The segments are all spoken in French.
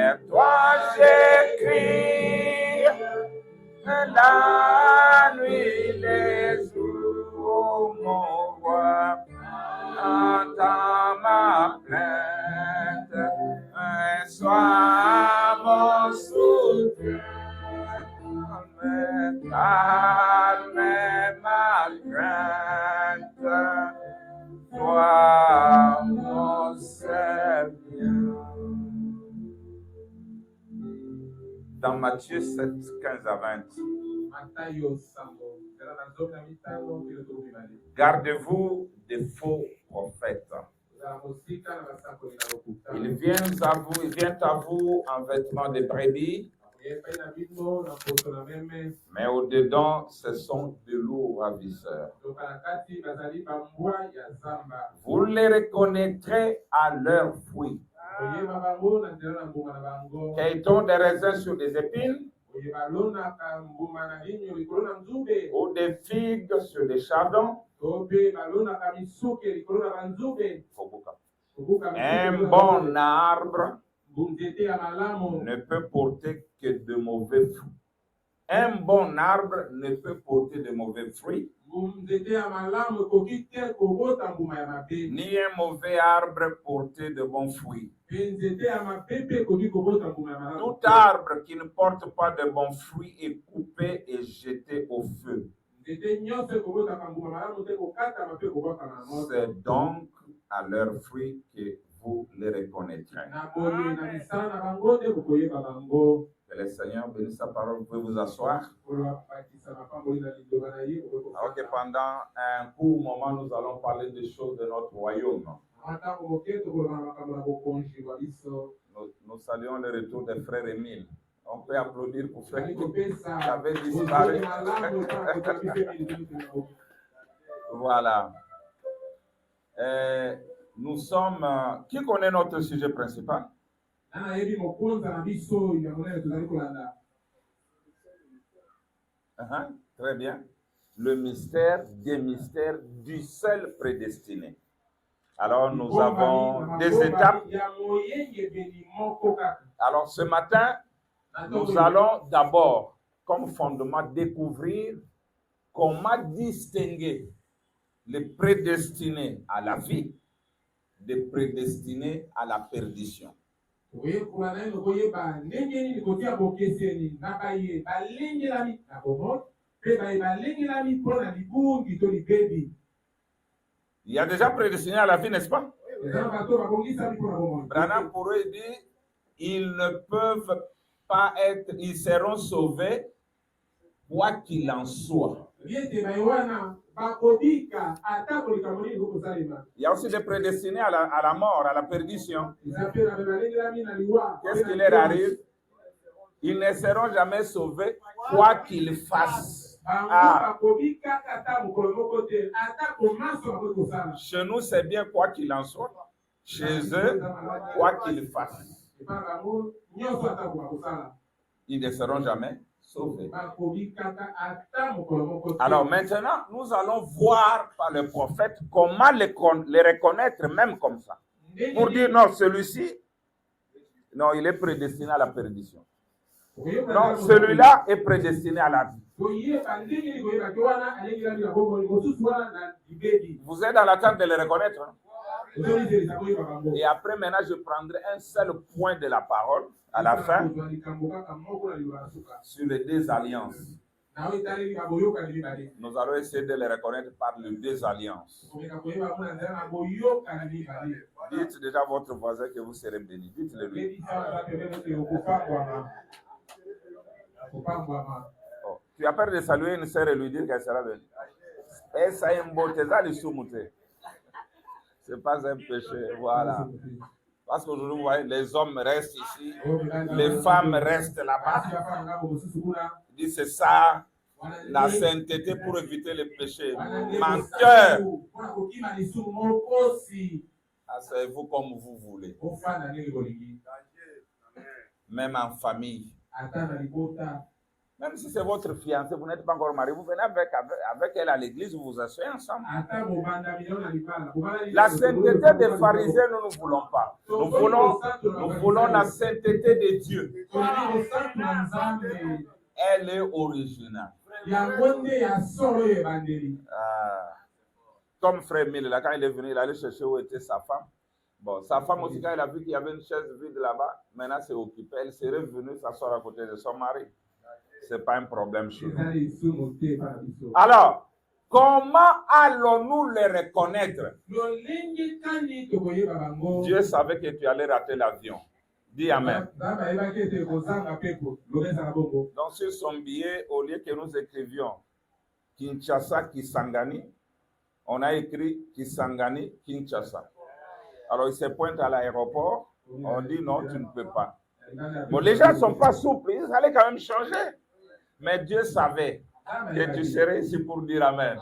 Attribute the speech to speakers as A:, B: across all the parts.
A: vers toi j'écris, la nuit, les jours, mon roi, entends ma plainte, sois mon soutien, calme ma crainte, toi mon Seigneur. Dans Matthieu 7, 15 à 20. Gardez-vous des faux prophètes. Ils viennent à vous en vêtements de brebis, mais au-dedans, ce sont de lourds ravisseurs. Vous les reconnaîtrez à leurs fruits. Qu'est-on des raisins sur des épines? Ou des figues sur des chardons? Un bon arbre ne peut porter que de mauvais fruits. Un bon arbre ne peut porter de mauvais fruits, ni un mauvais arbre porter de bons fruits. Tout arbre qui ne porte pas de bons fruits est coupé et jeté au feu. C'est donc à leurs fruits que vous les reconnaîtrez. Que le Seigneur bénisse sa parole. Vous pouvez vous asseoir. Alors que pendant un court moment, nous allons parler des choses de notre royaume. Nous saluons le retour des frères Émile. On peut applaudir pour frère qui avait disparu. Voilà. Nous sommes... qui connaît notre sujet principal? Très bien. Le mystère des mystères du seul prédestiné. Alors, nous avons des étapes. Alors, ce matin, nous allons d'abord, comme fondement, découvrir comment distinguer les prédestinés à la vie des prédestinés à la perdition. Il y a déjà prédestinés à la vie, n'est-ce pas? Branham pour eux dit, ils ne peuvent pas être, ils seront sauvés, quoi qu'il en soit. Il y a aussi des prédestinés à la mort, à la perdition. Qu'est-ce qui leur arrive? Ils ne seront jamais sauvés, quoi qu'ils fassent. Chez nous, c'est bien quoi qu'il en soit. Chez eux, quoi qu'ils fassent. Ils ne seront jamais sauvés. Alors maintenant, nous allons voir par le prophète comment les reconnaître même comme ça. Pour dire non, celui-ci, non, il est prédestiné à la perdition. Non, celui-là est prédestiné à la vie. Vous êtes dans l'attente de les reconnaître. Hein? Et après, maintenant, je prendrai un seul point de la parole à la fin sur les deux alliances. Nous allons essayer de les reconnaître par les deux alliances. Dites déjà à votre voisin que vous serez béni. Dites-le lui. Oh. Tu as peur de saluer une sœur et lui dire qu'elle sera bénie. Et ça est un beau c'est pas un péché, voilà. Parce qu'aujourd'hui, vous voyez, les hommes restent ici, les femmes restent là-bas. Il dit, c'est ça, la sainteté pour éviter les péchés. Menteur. Asseyez-vous comme vous voulez. Même en famille. Même si c'est votre fiancée, vous n'êtes pas encore marié, vous venez avec elle à l'église, vous vous asseyez ensemble. La sainteté des pharisiens, nous ne voulons pas. Nous voulons la sainteté de Dieu. Elle est originale. Comme frère Mille, là, quand il est venu, il allait chercher où était sa femme. Bon, sa femme aussi, quand elle a vu qu'il y avait une chaise vide là-bas, maintenant c'est occupé. Elle serait venue s'asseoir à côté de son mari. Ce n'est pas un problème chez nous. Alors, comment allons-nous les reconnaître? Dieu savait que tu allais rater l'avion. Dis Amen. Donc, sur son billet, au lieu que nous écrivions Kinshasa, Kisangani, on a écrit Kisangani, Kinshasa. Alors, il se pointe à l'aéroport. On dit non, tu ne peux pas. Bon, les gens ne sont pas souples. Ils allaient quand même changer. Mais Dieu savait que tu serais ici pour dire Amen.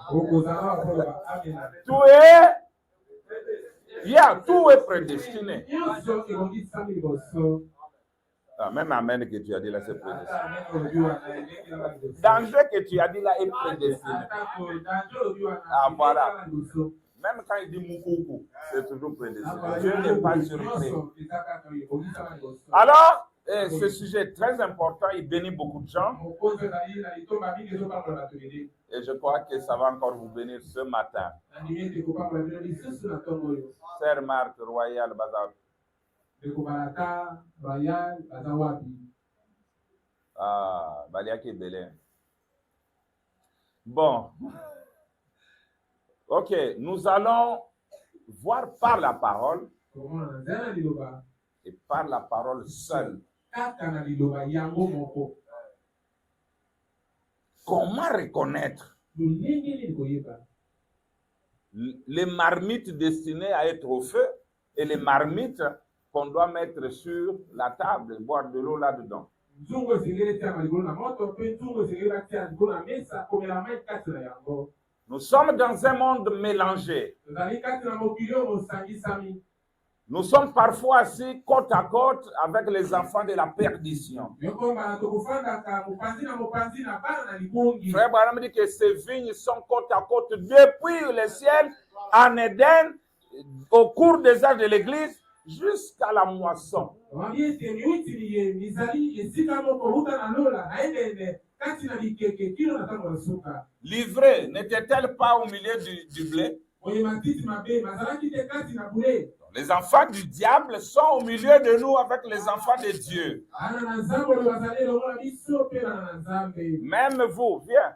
A: Tout est prédestiné. Ah, même Amen que tu as dit là, c'est prédestiné. Danger que tu as dit là est prédestiné. Ah, voilà. Même quand il dit Moukoukou, c'est toujours prédestiné. Dieu n'est pas surpris. Alors, ce sujet est très important, il bénit beaucoup de gens. Et je crois que ça va encore vous bénir ce matin. Sœur Marthe, Royal Bazar. Ah, Baliaki Belé. Bon. Ok, nous allons voir par la parole et par la parole seule. Comment reconnaître les marmites destinées à être au feu et les marmites qu'on doit mettre sur la table et boire de l'eau là-dedans? Nous sommes dans un monde mélangé. Nous sommes parfois assis côte à côte avec les enfants de la perdition. Frère Branham dit que ces vignes sont côte à côte depuis le ciel, en Éden, au cours des âges de l'Église, jusqu'à la moisson. L'ivraie n'était-elle pas au milieu du blé? Les enfants du diable sont au milieu de nous avec les enfants de Dieu. Même vous, viens.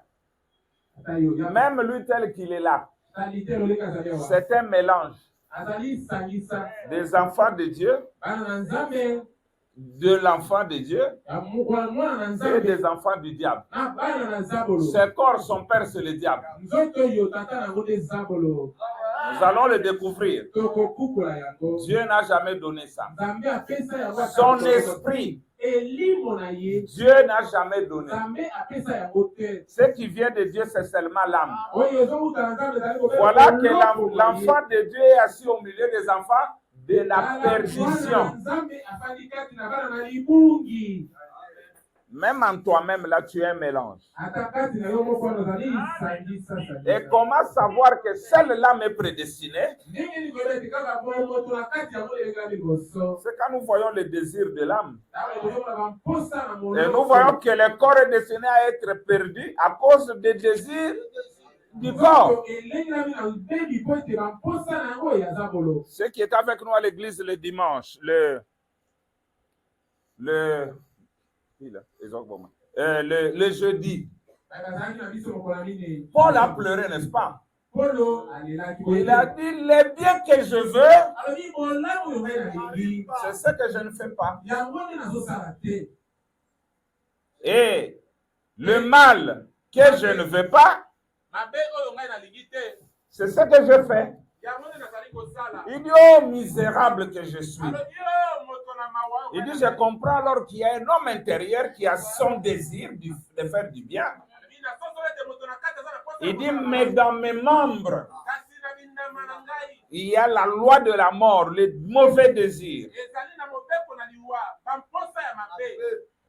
A: Même lui tel qu'il est là. C'est un mélange des enfants de Dieu, de l'enfant de Dieu et des enfants du diable. Ses corps, son père, c'est le diable. Nous allons le découvrir. Dieu n'a jamais donné ça. Son esprit, Dieu n'a jamais donné. Ce qui vient de Dieu, c'est seulement l'âme. Voilà que l'enfant de Dieu est assis au milieu des enfants de la perdition. Même en toi-même, là, tu es un mélange. Et comment savoir que celle-là m'est prédestinée? C'est quand nous voyons le désir de l'âme. Et nous voyons que le corps est destiné à être perdu à cause des désirs du corps. Ceux qui étaient avec nous à l'église le dimanche, le jeudi, Paul a pleuré, n'est-ce pas? Il a dit, les biens que je veux, c'est ce que je ne fais pas. Et le mal que je ne veux pas, c'est ce que je fais. Il dit, oh misérable que je suis. Il dit, je comprends alors qu'il y a un homme intérieur qui a son désir de faire du bien. Il dit, mais dans mes membres, il y a la loi de la mort, les mauvais désirs.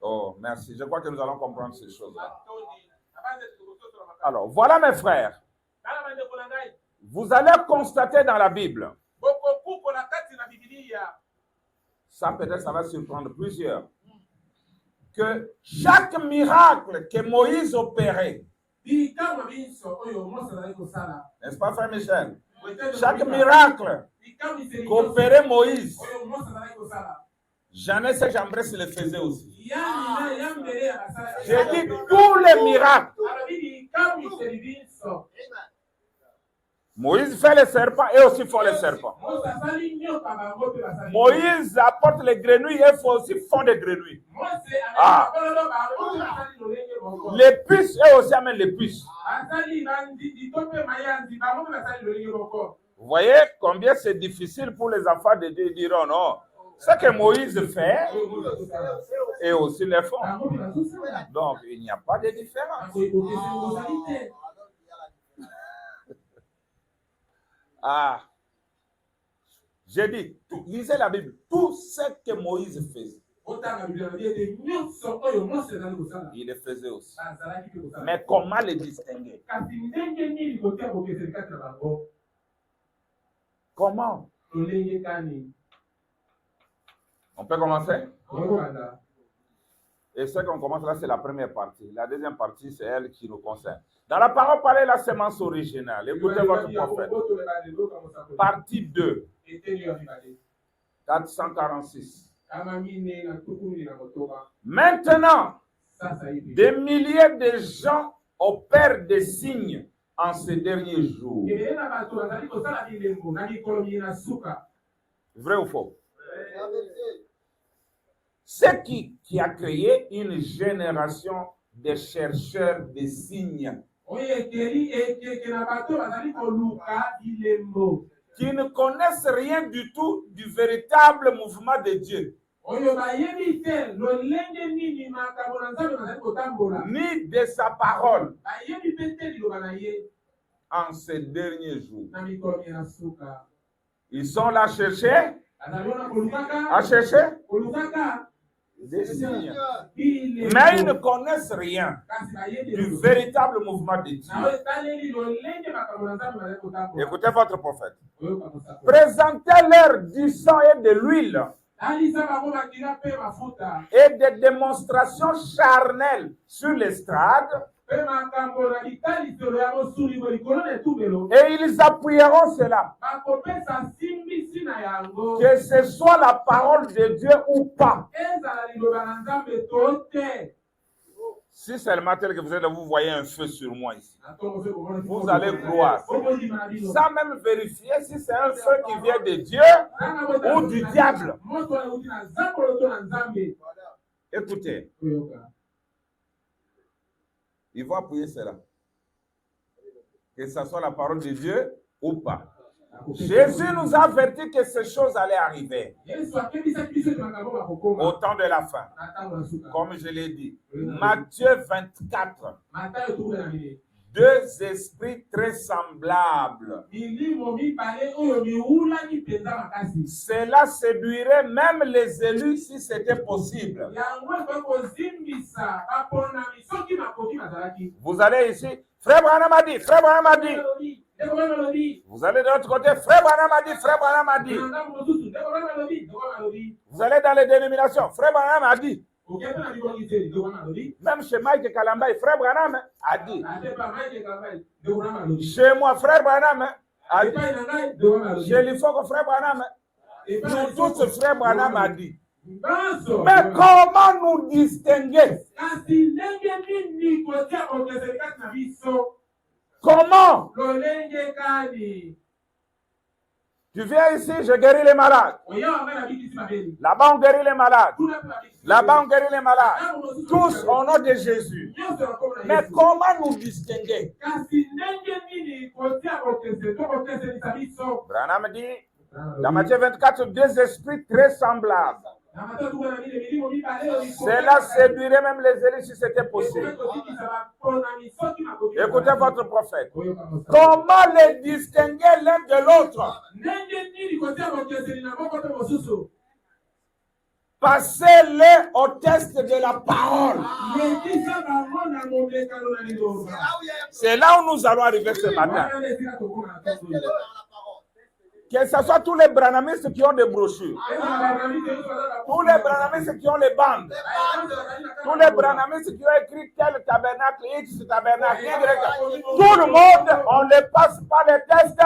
A: Oh, Merci. Je crois que nous allons comprendre ces choses-là. Alors, voilà mes frères. Vous allez constater dans la Bible, ça peut-être ça va surprendre plusieurs, que chaque miracle que Moïse opérait, n'est-ce pas, frère Michel? Chaque miracle qu'opérait Moïse, Jeannès et Jambres le faisaient aussi. J'ai dit tous les miracles. Moïse fait les serpents et aussi font les serpents. Moïse apporte les grenouilles et aussi font des grenouilles. Ah. Les puces et aussi amènent les puces. Vous voyez combien c'est difficile pour les enfants de Dieu de dire oh non. Ce que Moïse fait et aussi les font. Donc il n'y a pas de différence. Ah, j'ai dit, lisez la Bible, tout ce que Moïse faisait, il le faisait aussi. Mais comment les distinguer? Comment? On peut commencer? Et ce qu'on commence là, c'est la première partie. La deuxième partie, c'est elle qui nous concerne. Dans la parole parlée, la sémence originale. Écoutez votre prophète. Partie 2. 446. Maintenant, des milliers de gens opèrent des signes en ces derniers jours. Vrai ou faux? C'est qui a créé une génération de chercheurs de signes qui ne connaissent rien du tout du véritable mouvement de Dieu, ni de sa parole en ces derniers jours. Ils sont là à chercher des signes. Mais ils ne connaissent rien du véritable mouvement de Dieu. Écoutez votre prophète. Présentez-leur du sang et de l'huile et des démonstrations charnelles sur l'estrade. Et ils appuieront cela. Que ce soit la parole de Dieu ou pas. Si seulement tel que vous voyez un feu sur moi ici, vous allez croire. Sans même vérifier si c'est un feu qui vient de Dieu ou du diable. Écoutez. Ils vont appuyer cela. Que ce soit la parole de Dieu ou pas. Jésus nous a averti que ces choses allaient arriver au temps de la fin. Comme je l'ai dit. Matthieu 24. Deux esprits très semblables. Cela séduirait même les élus si c'était possible. Vous allez ici, Frère Branham a dit, Frère Branham a dit. Vous allez de l'autre côté, Frère Branham a dit, Frère Branham a dit. Vous allez dans les dénominations, Frère Branham a dit. Même chez Mike Kalambay, Frère Branham a dit. Chez moi, Frère Branham a dit. Chez l'Ifoko, Frère Branham. Nous tous, Frère Branham a dit. Mais comment nous distinguer? Comment? Tu viens ici, je guéris les malades. Là-bas, on guérit les malades. Là-bas, on guérit les malades. Tous au nom de Jésus. Mais comment nous distinguer? Branham dit, dans Matthieu 24, deux esprits très semblables. Cela séduirait même les élus si c'était possible. Écoutez votre prophète. Comment les distinguer l'un de l'autre? Passez-les au test de la parole. C'est là où nous allons arriver ce matin. Que ce soit tous les branhamistes qui ont des brochures, tous les branhamistes qui ont les bandes, tous les branhamistes qui ont écrit tel tabernacle, X tabernacle, Y, tout le monde, on ne passe pas les tests.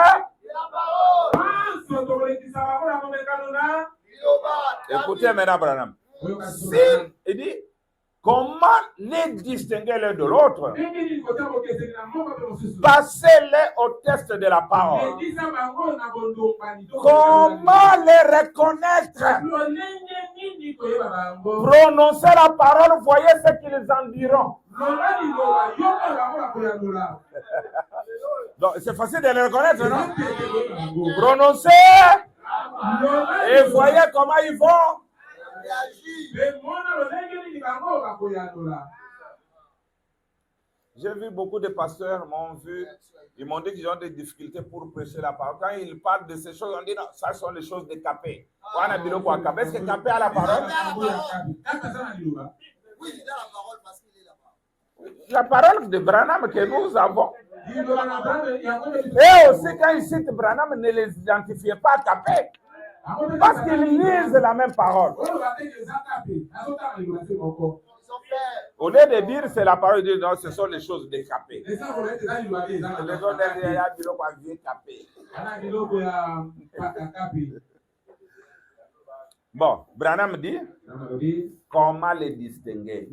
A: Écoutez maintenant, Branham. Si, il dit, comment les distinguer l'un de l'autre? Passez-les au test de la parole. Comment les reconnaître? Prononcez la parole, voyez ce qu'ils en diront. Donc, c'est facile de les reconnaître, non? Prononcez et voyez comment ils vont. J'ai vu beaucoup de pasteurs ils m'ont dit qu'ils ont des difficultés pour prêcher la parole. Quand ils parlent de ces choses, on dit non, ça sont les choses de Capé. Est-ce que Capé a la parole? La parole de Branham que nous avons. Et aussi, quand ils citent Branham, ne les identifiez pas à Capé. Parce qu'ils lisent la même parole. Au lieu de dire c'est la parole de Dieu, non, ce sont les choses décapées. Les autres derrière, ils ont bien capé. Bon, Branham dit comment les distinguer.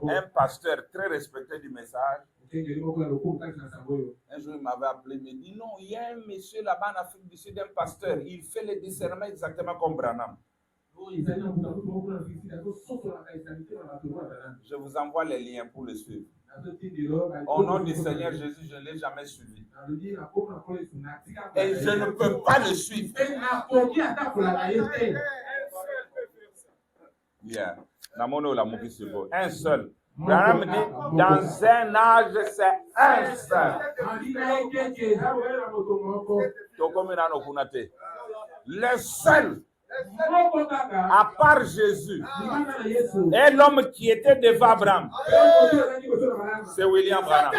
A: Un pasteur très respecté du message, un jour il m'avait appelé, il me dit non, il y a un monsieur là-bas en Afrique du Sud, un pasteur, il fait le discernement exactement comme Branham. Je vous envoie les liens pour le suivre. Au nom du Seigneur Jésus, je ne l'ai jamais suivi. Et je ne peux pas le suivre. Yeah. Un seul. Branham dit, dans un âge, c'est un seul. Le seul, à part Jésus, et l'homme qui était devant Abraham, c'est William Branham.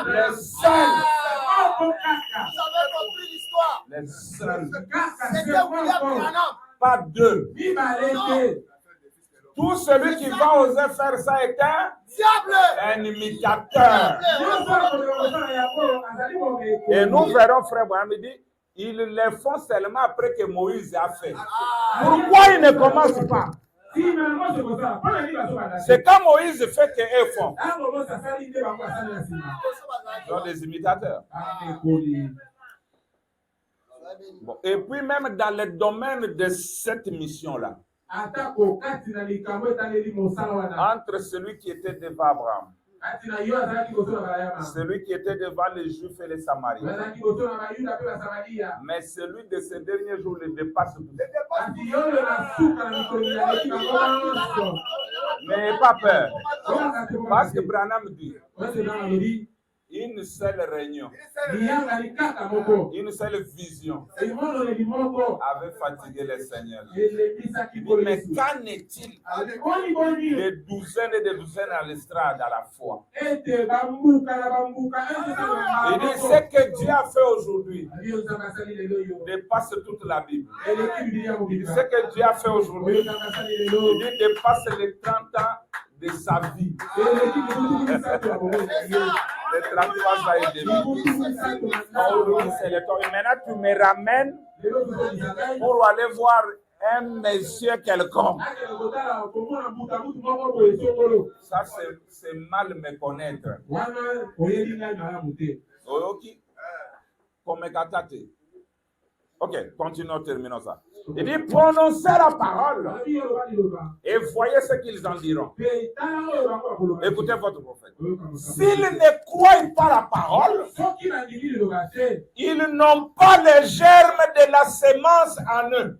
A: Le seul. Le seul. Pas deux. Tout celui qui va oser faire ça est un imitateur. Et nous verrons, frère Branham, il dit, ils le font seulement après que Moïse a fait. Pourquoi ils ne commencent pas? C'est quand Moïse fait qu'eux font. Ils sont des imitateurs. Bon. Et puis même dans le domaine de cette mission-là, entre celui qui était devant Abraham, celui qui était devant les Juifs et les Samaritains, mais celui de ces derniers jours le dépasse tout. N'ayez pas peur. Parce que Branham dit une seule réunion, une seule vision avait fatigué les seigneurs. Mais qu'en est-il des douzaines et des douzaines à l'estrade à la fois? Il dit ce que Dieu a fait aujourd'hui dépasse toute la Bible. Il dit ce que Dieu a fait aujourd'hui, il dépasse les 30 ans de sa vie. Les 33 ans et demi. Aujourd'hui, c'est le temps. Et maintenant, tu me ramènes pour aller voir un monsieur quelconque. Ça, c'est mal me connaître. Ok, continuons, terminons ça. Il dit, prononcez la parole et voyez ce qu'ils en diront. Écoutez votre prophète. S'ils ne croient pas la parole, ils n'ont pas les germes de la sémence en eux.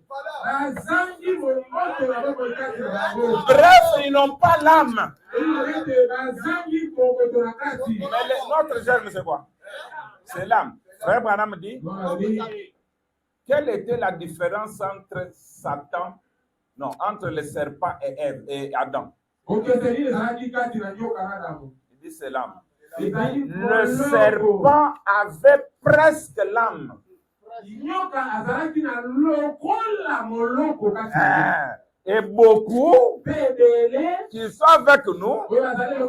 A: Bref, ils n'ont pas l'âme. Mais notre germe, c'est quoi? C'est l'âme. Frère Branham dit quelle était la différence entre entre le serpent et Ève et Adam? Il dit c'est l'âme. Le serpent avait presque l'âme. Et beaucoup qui sont avec nous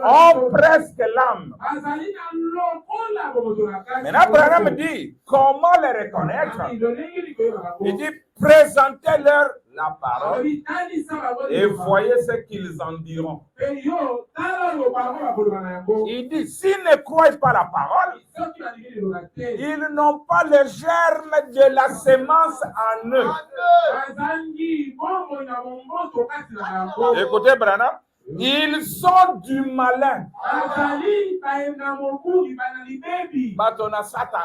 A: ont presque l'âme. Maintenant, Branham dit, comment les reconnaître? Il dit, présentez-leur la parole et voyez ce qu'ils en diront. Il dit, s'ils ne croient pas la parole, ils n'ont pas le germe de la sémence en eux. Écoutez, Branham, ils sont du malin. Batona Satan,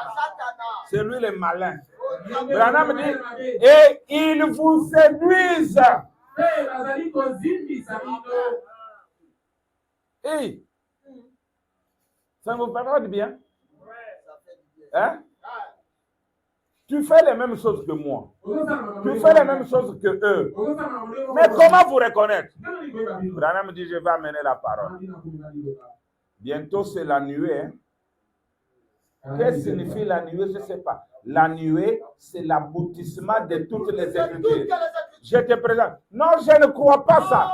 A: c'est lui le malin. Branham dit, et ils vous séduisent. Hey, ça ne vous fait pas du bien? Hein? Tu fais les mêmes choses que moi. Tu fais les mêmes choses que eux. Mais comment vous reconnaître? Branham dit, je vais amener la parole. Bientôt, c'est la nuée. Hein? Qu'est-ce que signifie la nuée? Je ne sais pas. La nuée, c'est l'aboutissement de toutes les Écritures. Je te présente. Non, je ne crois pas ça.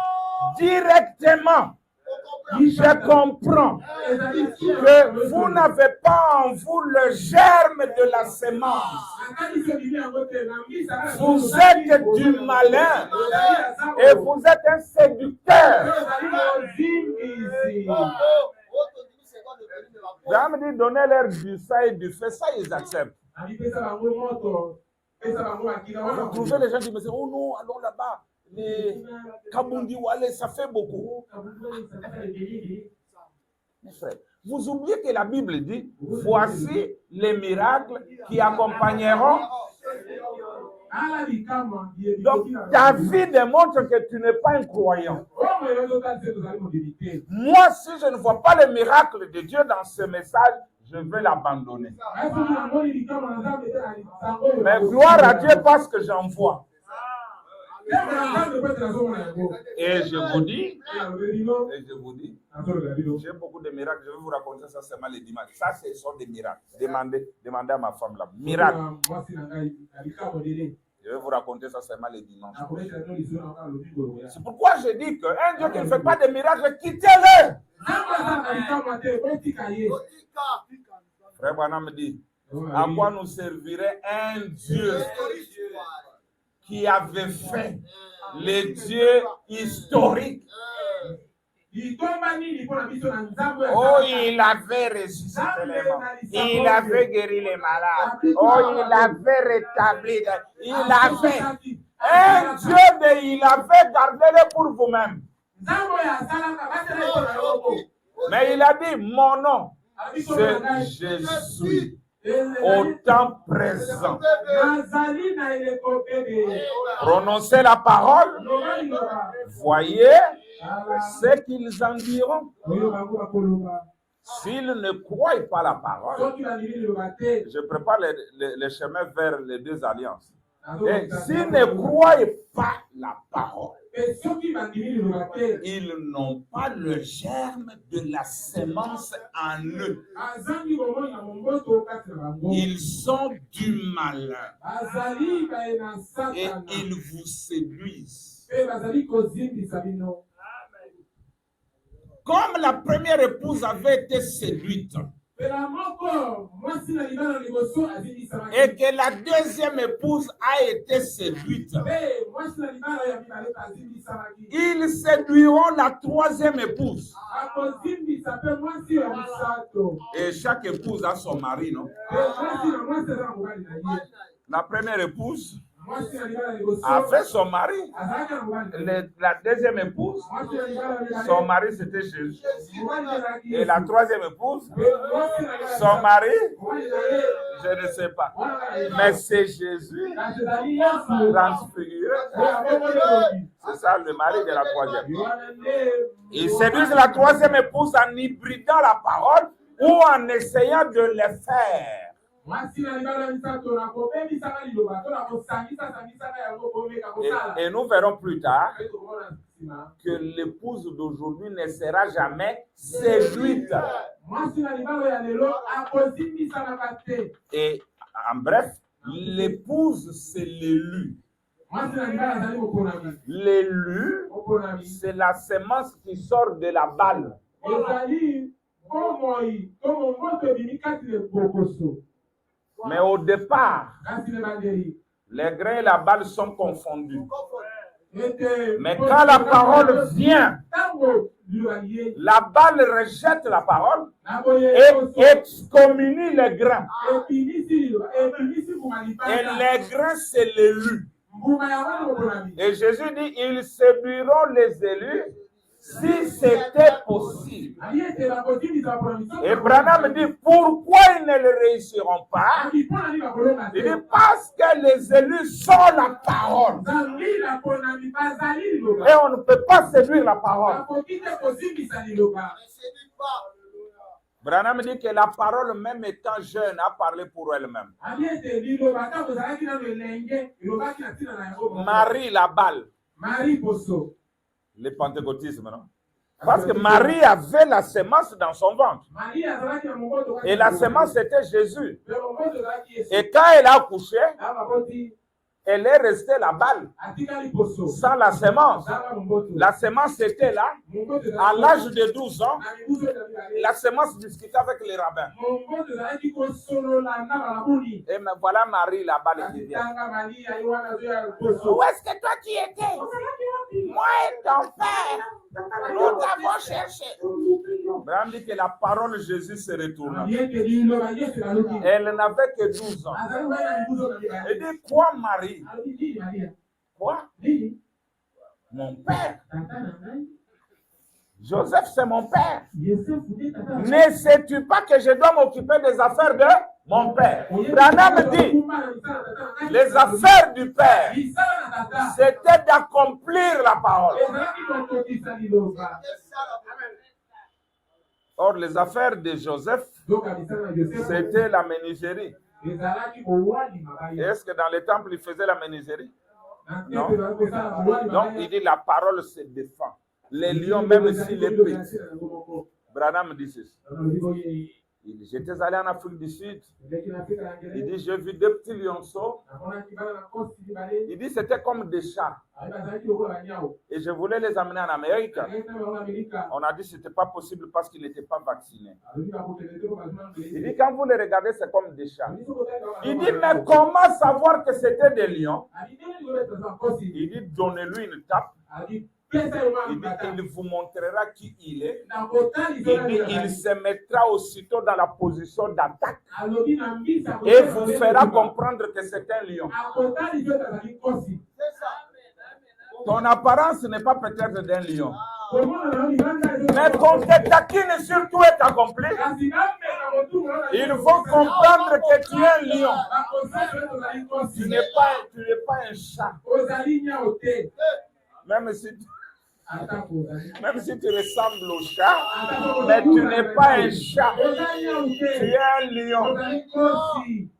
A: Directement, je comprends que vous n'avez pas en vous le germe de la sémence. Vous êtes du malin et vous êtes un séducteur. J'aime dire, donnez-leur du sang et du feu, ça ils acceptent. Vous trouvez les gens qui me disent, oh non, allons là-bas. Les Kabundi Wale, ça fait beaucoup. Mes frères, vous oubliez que la Bible dit, voici les miracles qui accompagneront. Donc, ta vie démontre que tu n'es pas un croyant. Moi, si je ne vois pas le miracle de Dieu dans ce message, je vais l'abandonner. Mais gloire à Dieu parce que j'en vois. Et je vous dis, j'ai beaucoup de miracles. Je vais vous raconter ça seulement les dimanches. Ça, ce sont des miracles. Demandez à ma femme là. Miracles. Je vais vous raconter ça seulement les dimanches. C'est pourquoi je dis qu'un Dieu qui ne fait pas de miracles, quittez-le. Frère Branham me dit, à quoi nous servirait un Dieu qui avait fait les dieux historiques? Oh, il avait ressuscité les morts. Il avait guéri les malades. Oh, il avait rétabli. Il avait un Dieu, il avait gardé-le pour vous-même. Mais il a dit, mon nom, c'est Jésus. Au temps présent. Prononcez la parole. Voyez ce qu'ils en diront. S'ils ne croient pas la parole, je prépare le chemin vers les deux alliances. Et s'ils ne croient pas la parole, ils n'ont pas le germe de la sémence en eux. Ils sont du malin. Et ils vous séduisent. Comme la première épouse avait été séduite, et que la deuxième épouse a été séduite, ils séduiront la troisième épouse. Et chaque épouse a son mari, non? La première épouse a fait son mari. La deuxième épouse, son mari c'était Jésus. Et la troisième épouse, son mari, je ne sais pas. Mais c'est Jésus transfiguré. C'est ça le mari de la troisième. Ils séduisent la troisième épouse en hybridant la parole ou en essayant de le faire. Et nous verrons plus tard que l'épouse d'aujourd'hui ne sera jamais séduite. Et en bref, l'épouse, c'est l'élu. L'élu, c'est la semence qui sort de la balle. Mais au départ, les grains et la balle sont confondus. Mais quand la parole vient, la balle rejette la parole et excommunie les grains. Et les grains, c'est l'élu. Et Jésus dit, ils séduiront les élus si c'était possible. Et Branham dit, pourquoi ils ne le réussiront pas? Il dit, parce que les élus sont la parole. Et on ne peut pas séduire la parole. Branham dit que la parole, même étant jeune, a parlé pour elle-même. Marie, la balle. Le pentecôtisme, non? Parce que Marie avait la semence dans son ventre. Et la semence, c'était Jésus. Et quand elle a accouché, elle est restée la balle, sans la semence. La semence était là. À l'âge de 12 ans, la semence discutait avec les rabbins. Et mais voilà Marie, la balle qui vient. Où est-ce que toi tu étais? Moi et ton père, nous t'avons cherché. Branham dit que la parole de Jésus se retourna. Elle n'avait que 12 ans. Elle dit, quoi Marie? Quoi? Mon père. Joseph, c'est mon père. Ne sais-tu pas que je dois m'occuper des affaires de mon père? Branham dit, les affaires du père, c'était d'accomplir la parole. Or, les affaires de Joseph, c'était la menuiserie. Est-ce que dans les temples, il faisait la menuiserie? Non. Donc, il dit, la parole se défend. Les lions, même s'il est petit. Branham dit ceci. Il dit, j'étais allé en Afrique du Sud. Il dit, j'ai vu deux petits lionceaux. Il dit, c'était comme des chats. Et je voulais les amener en Amérique. On a dit que ce n'était pas possible parce qu'ils n'étaient pas vaccinés. Il dit, quand vous les regardez, c'est comme des chats. Il dit, mais comment savoir que c'était des lions? Il dit, donnez-lui une tape. Il dit, il vous montrera qui il est. Il dit, il se mettra aussitôt dans la position d'attaque et vous fera comprendre que c'est un lion. Ton apparence n'est pas peut-être d'un lion, mais quand tes taquines sur tout est accompli, il faut comprendre que tu es un lion. Tu n'es pas un chat. Même si tu ressembles au chat, mais tu n'es pas un chat. Tu es un lion.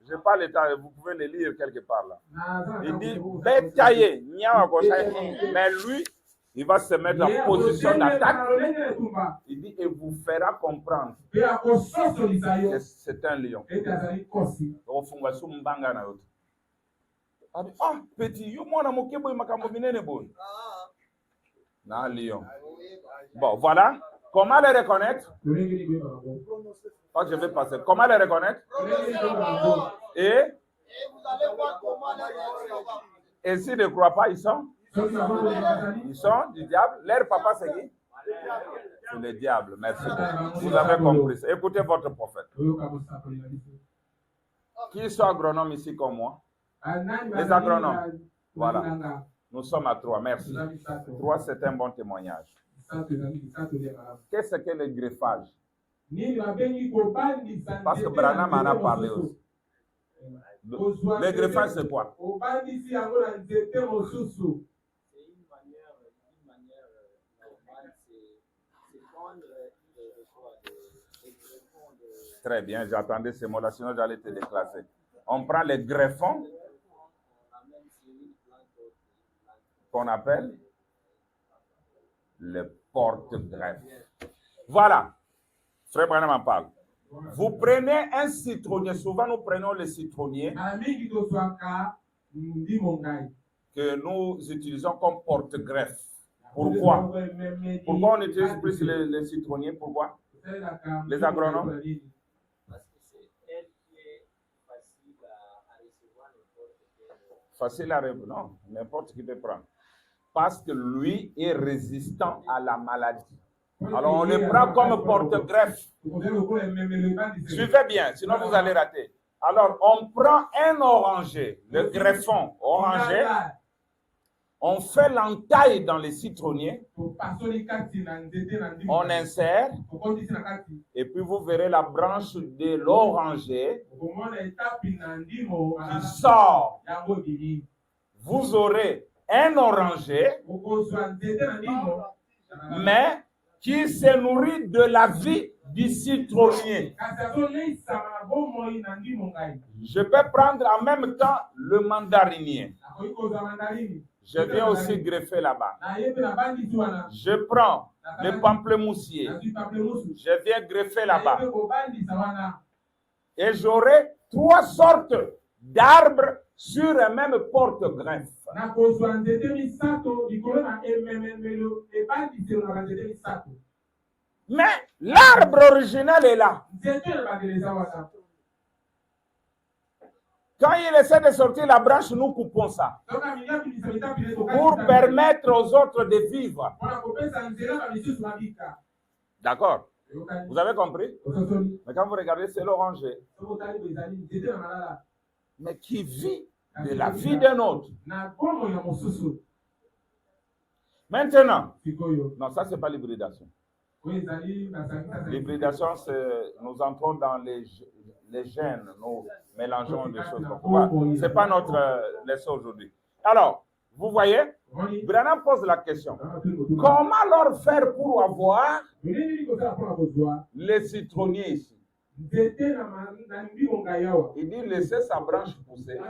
A: Je n'ai pas le temps, vous pouvez le lire quelque part là. Il dit, bétaillé, mais lui, il va se mettre en position d'attaque. Il dit, et vous fera comprendre que c'est un lion. Ah, petit, non, lion. Bon, voilà. Comment les reconnaître? Oh, je vais passer. Comment les reconnaître? Et s'ils ne croient pas, ils sont du diable. Leur papa, c'est qui? C'est le diable. Merci. Vous avez compris ça. Écoutez votre prophète. Qui sont agronomes ici comme moi? Les agronomes. Voilà. Nous sommes à 3. Merci. 3, c'est un bon témoignage. Qu'est-ce que le greffage? Parce que Branham en a parlé aussi. Le greffage, c'est quoi?
B: C'est une manière normale, c'est prendre
A: Très bien, j'attendais ces mots-là, sinon j'allais te déclasser. On prend les greffons qu'on appelle le porte-greffe. Voilà. Frère Branham en parle. Vous prenez un citronnier. Souvent, nous prenons le citronnier que nous utilisons comme porte-greffe. Pourquoi? Pourquoi on utilise plus les citronniers? Pourquoi? Les agronomes?
B: Parce que c'est elle qui est facile à recevoir n'importe quel.
A: Facile à recevoir, non, n'importe qui peut prendre. Parce que lui est résistant à la maladie. Alors on le prend comme porte-greffe. Suivez bien, sinon vous allez rater. Alors on prend un oranger, le greffon oranger. On fait l'entaille dans les citronniers, on insère, et puis vous verrez la branche de l'oranger qui sort. Vous aurez un oranger, mais qui se nourrit de la vie du citronnier. Je peux prendre en même temps le mandarinier. Je viens aussi greffer là-bas. Je prends le pamplemoussier. Je viens greffer là-bas. Et j'aurai 3 sortes d'arbres sur un même porte-greffe. Mais l'arbre original est là. Quand il essaie de sortir la branche, nous coupons ça. Pour permettre aux autres de vivre. D'accord? Vous avez compris? Mais quand vous regardez, c'est l'oranger. Mais qui vit de la vie d'un autre. Maintenant, non, ça, c'est pas l'hybridation. L'hybridation, c'est nous entrons dans les gènes, nous mélangeons des choses. Ce n'est pas notre leçon aujourd'hui. Alors, vous voyez, Branham pose la question. Comment alors faire pour avoir les citronniers ici? Il dit laissez sa branche pousser.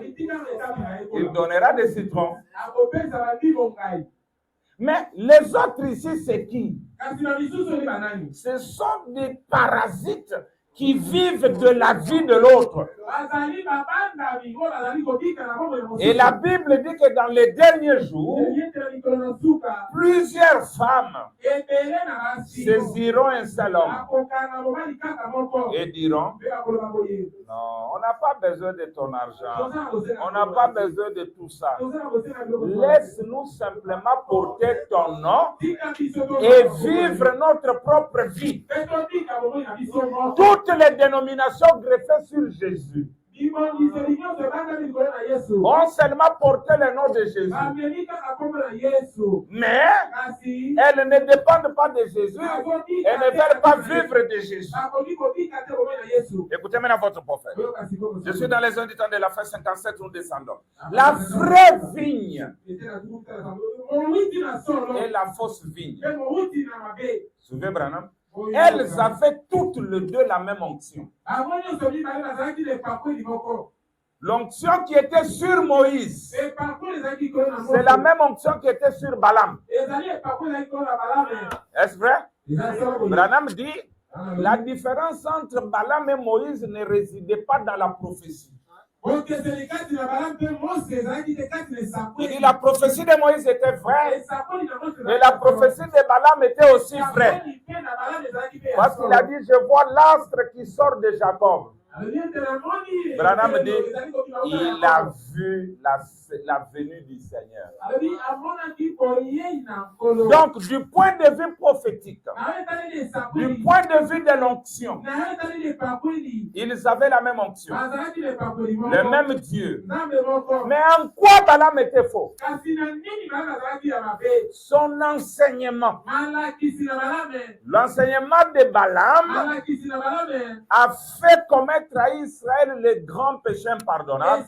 A: Il donnera des citrons. Mais les autres ici, c'est qui? Ce sont des parasites qui vivent de la vie de l'autre. Et la Bible dit que dans les derniers jours, plusieurs femmes saisiront un seul homme et diront, non, on n'a pas besoin de ton argent, on n'a pas besoin de tout ça. Laisse-nous simplement porter ton nom et vivre notre propre vie. Toutes les dénominations greffées sur Jésus ont seulement porté le nom de Jésus. Mais elles ne dépendent pas de Jésus. Elles ne veulent pas vivre de Jésus. Écoutez maintenant votre prophète. Je suis dans les zones du temps de la fin 57, nous descendons. La vraie vigne et la fausse vigne. Souvenez Branham? Elles avaient toutes les deux la même onction. L'onction qui était sur Moïse, c'est la même onction qui était sur Balaam. Est-ce vrai? Branham dit, la différence entre Balaam et Moïse ne résidait pas dans la prophétie. Il dit la prophétie de Moïse était vraie, mais la prophétie de Balaam était aussi vraie. Parce qu'il a dit, je vois l'astre qui sort de Jacob. Branham dit, il a vu la venue du Seigneur. Donc, du point de vue prophétique, du point de vue de l'onction, ils avaient la même onction, le même Dieu. Mais en quoi Balaam était faux? Son enseignement. L'enseignement de Balaam a fait commettre à Israël les grands péchés impardonnables,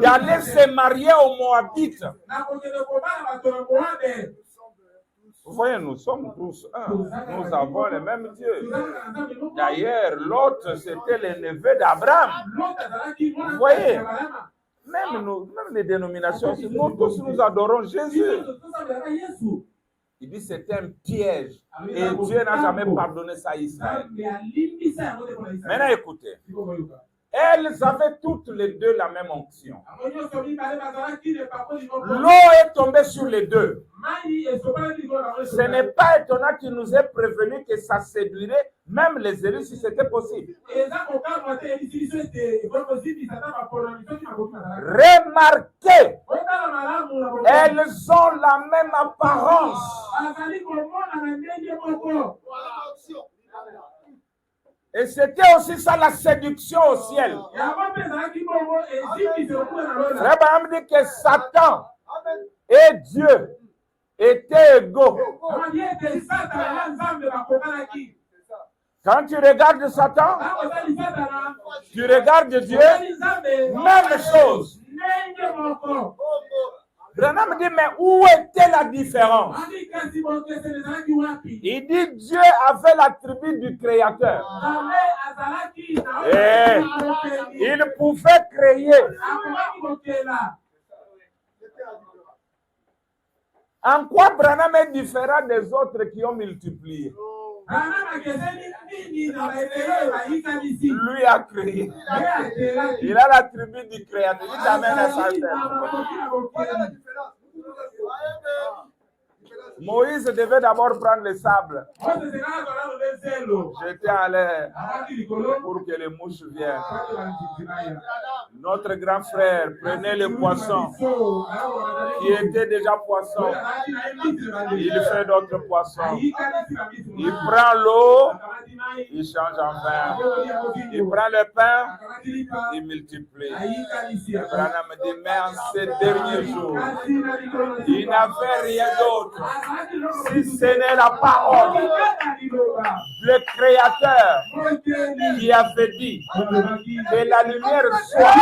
A: d'aller se marier aux Moabites. Vous voyez, nous sommes tous un. Nous avons le même Dieu. D'ailleurs, l'autre, c'était le neveu d'Abraham. Vous voyez, même les dénominations, nous tous, nous adorons Jésus. Il dit c'est un piège. Et Dieu n'a jamais pardonné ça à Israël. Maintenant, écoutez. Elles avaient toutes les deux la même onction. L'eau est tombée sur les deux. Ce n'est pas étonnant qu'il nous ait prévenu que ça séduirait même les élus si c'était possible. Remarquez, elles ont la même apparence. Et c'était aussi ça la séduction au ciel. Frère Abraham dit que Satan et Dieu étaient égaux. Quand tu regardes Satan, tu regardes Dieu, même chose. Branham dit, mais où était la différence? Il dit, Dieu avait l'attribut du Créateur. Et il pouvait créer. En quoi Branham est différent des autres qui ont multiplié? Lui a créé. Il a l'attribut du Créateur. Il t'amène à sa terre. Moïse devait d'abord prendre le sable, jeter en l'air pour que les mouches viennent. Notre grand frère prenait le poisson qui était déjà poisson. Il fait d'autres poissons. Il prend l'eau, il change en vin. Il prend le pain, il multiplie. Abraham me dit, mais en ces derniers jours, il n'avait rien d'autre. Si ce n'est la parole, le Créateur qui avait dit que la lumière soit,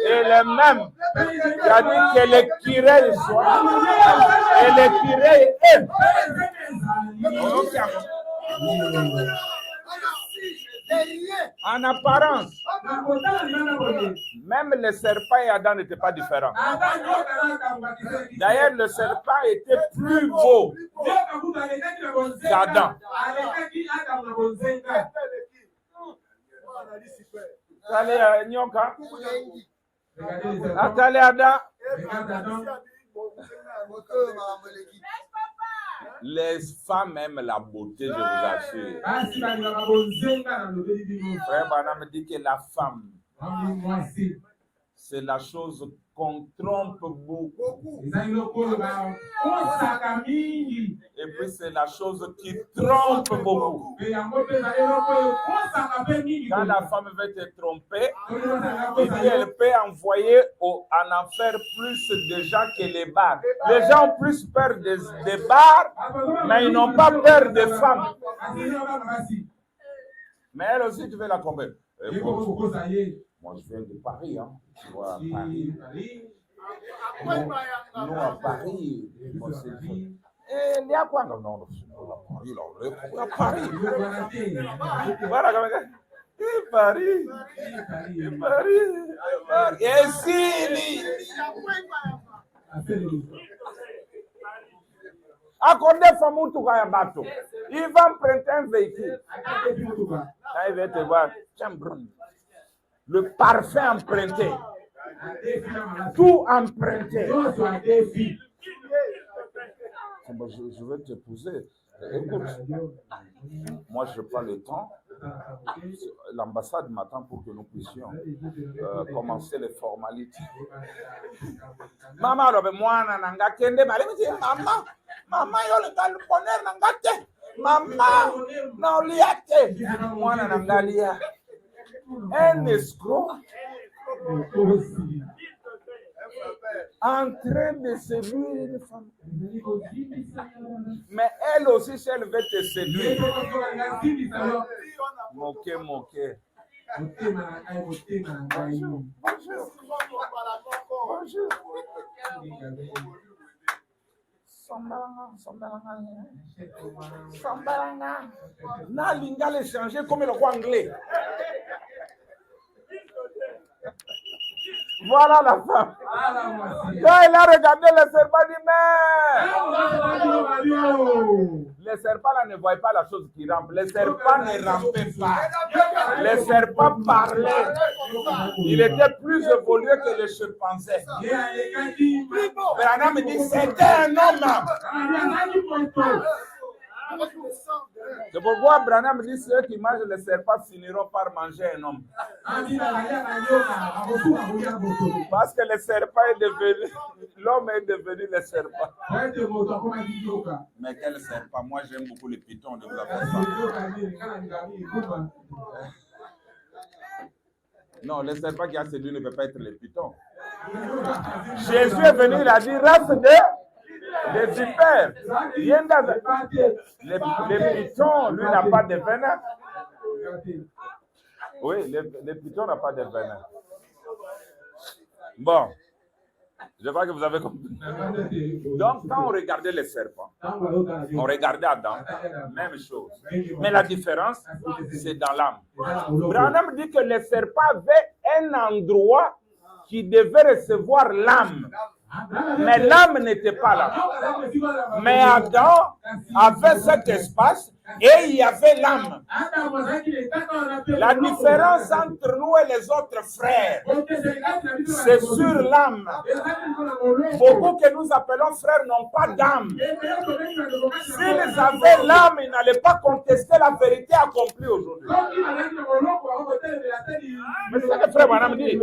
A: et le même qui a dit que le Kyrie soit, et le Kyrie est. En apparence, même le serpent et Adam n'étaient pas différents. D'ailleurs, le serpent était plus beau qu'Adam. Allez, Nyoka. Attendez, Adam. Les femmes aiment la beauté, je vous assure. Frère Branham me dit que la femme, c'est la chose qu'on trompe beaucoup. Et puis c'est la chose qui trompe beaucoup. Quand la femme veut te tromper, elle peut envoyer en enfer plus de gens que les bars. Les gens ont plus peur des bars, mais ils n'ont pas peur des femmes. Mais elle aussi, tu veux la tromper. Moi, je viens de Paris, hein. Tu vois, Paris. Nous, à Paris, on s'est dit, il y a quoi? Non, Paris. Voilà, comme ça. Paris. Et si, accordez femme tout un bateau. Il va emprunter un véhicule. Là, il va te voir. Tiens, le parfum emprunté. Tout emprunté. Je vais t'épouser. Écoute, moi je prends le temps. L'ambassade m'attend pour que nous puissions commencer les formalités. Maman, moi, nanga kende, maman, yo le bonheur nanga te. Maman, non liate. Moi, nanga lia. Un escroc en train de séduire une femme. Mais elle aussi, si elle veut te séduire, moquer. Bonjour. Na lingala changer comme le roi anglais. Voilà la femme. Quand elle a regardé le serpent, elle dit, mais les serpents là ne voyaient pas la chose qui rampe. Les serpents ne rampaient pas. Les serpents parlaient. Il était plus évolué que le chimpanzé. Branham dit, c'était un homme. C'est pourquoi Branham dit, ceux qui mangent les serpents finiront par manger un homme. Parce que le serpent est devenu, l'homme est devenu le serpent. Mais quel serpent? Moi j'aime beaucoup les pitons de la façon. Non, le serpent qui a séduit ne peut pas être le python. Jésus est venu, il a dit, race de vipères. Le python, lui, n'a pas de venin. Oui, le python n'a pas de venin. Bon, je crois que vous avez compris. Donc, quand on regardait les serpents, on regardait Adam, même chose. Mais la différence, c'est dans l'âme. Branham dit que les serpents avaient un endroit qui devait recevoir l'âme. Mais l'âme n'était pas là. Mais Adam avait cet espace et il y avait l'âme. La différence entre nous et les autres frères, c'est sur l'âme. Beaucoup que nous appelons frères n'ont pas d'âme. S'ils avaient l'âme, ils n'allaient pas contester la vérité accomplie aujourd'hui. Mais c'est ce que frère Branham dit.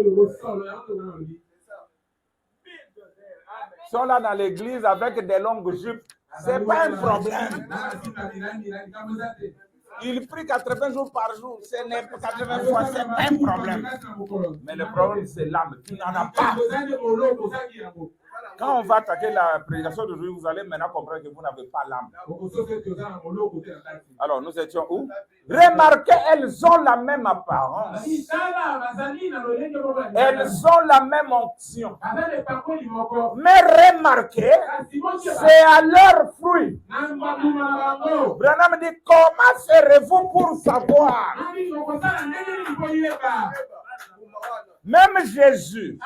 A: Ils sont là dans l'église avec des longues jupes. C'est pas un problème. Il prie 80 jours par jour. Ce n'est pas 80 fois, c'est pas un problème. Mais le problème, c'est l'âme. Tu n'en as pas. Quand on va attaquer la prédication d'aujourd'hui, vous allez maintenant comprendre que vous n'avez pas l'âme. Alors, nous étions où? Remarquez, elles ont la même apparence. Elles ont la même onction. Mais remarquez, c'est à leur fruit. Branham dit, comment ferez-vous pour savoir? Même Jésus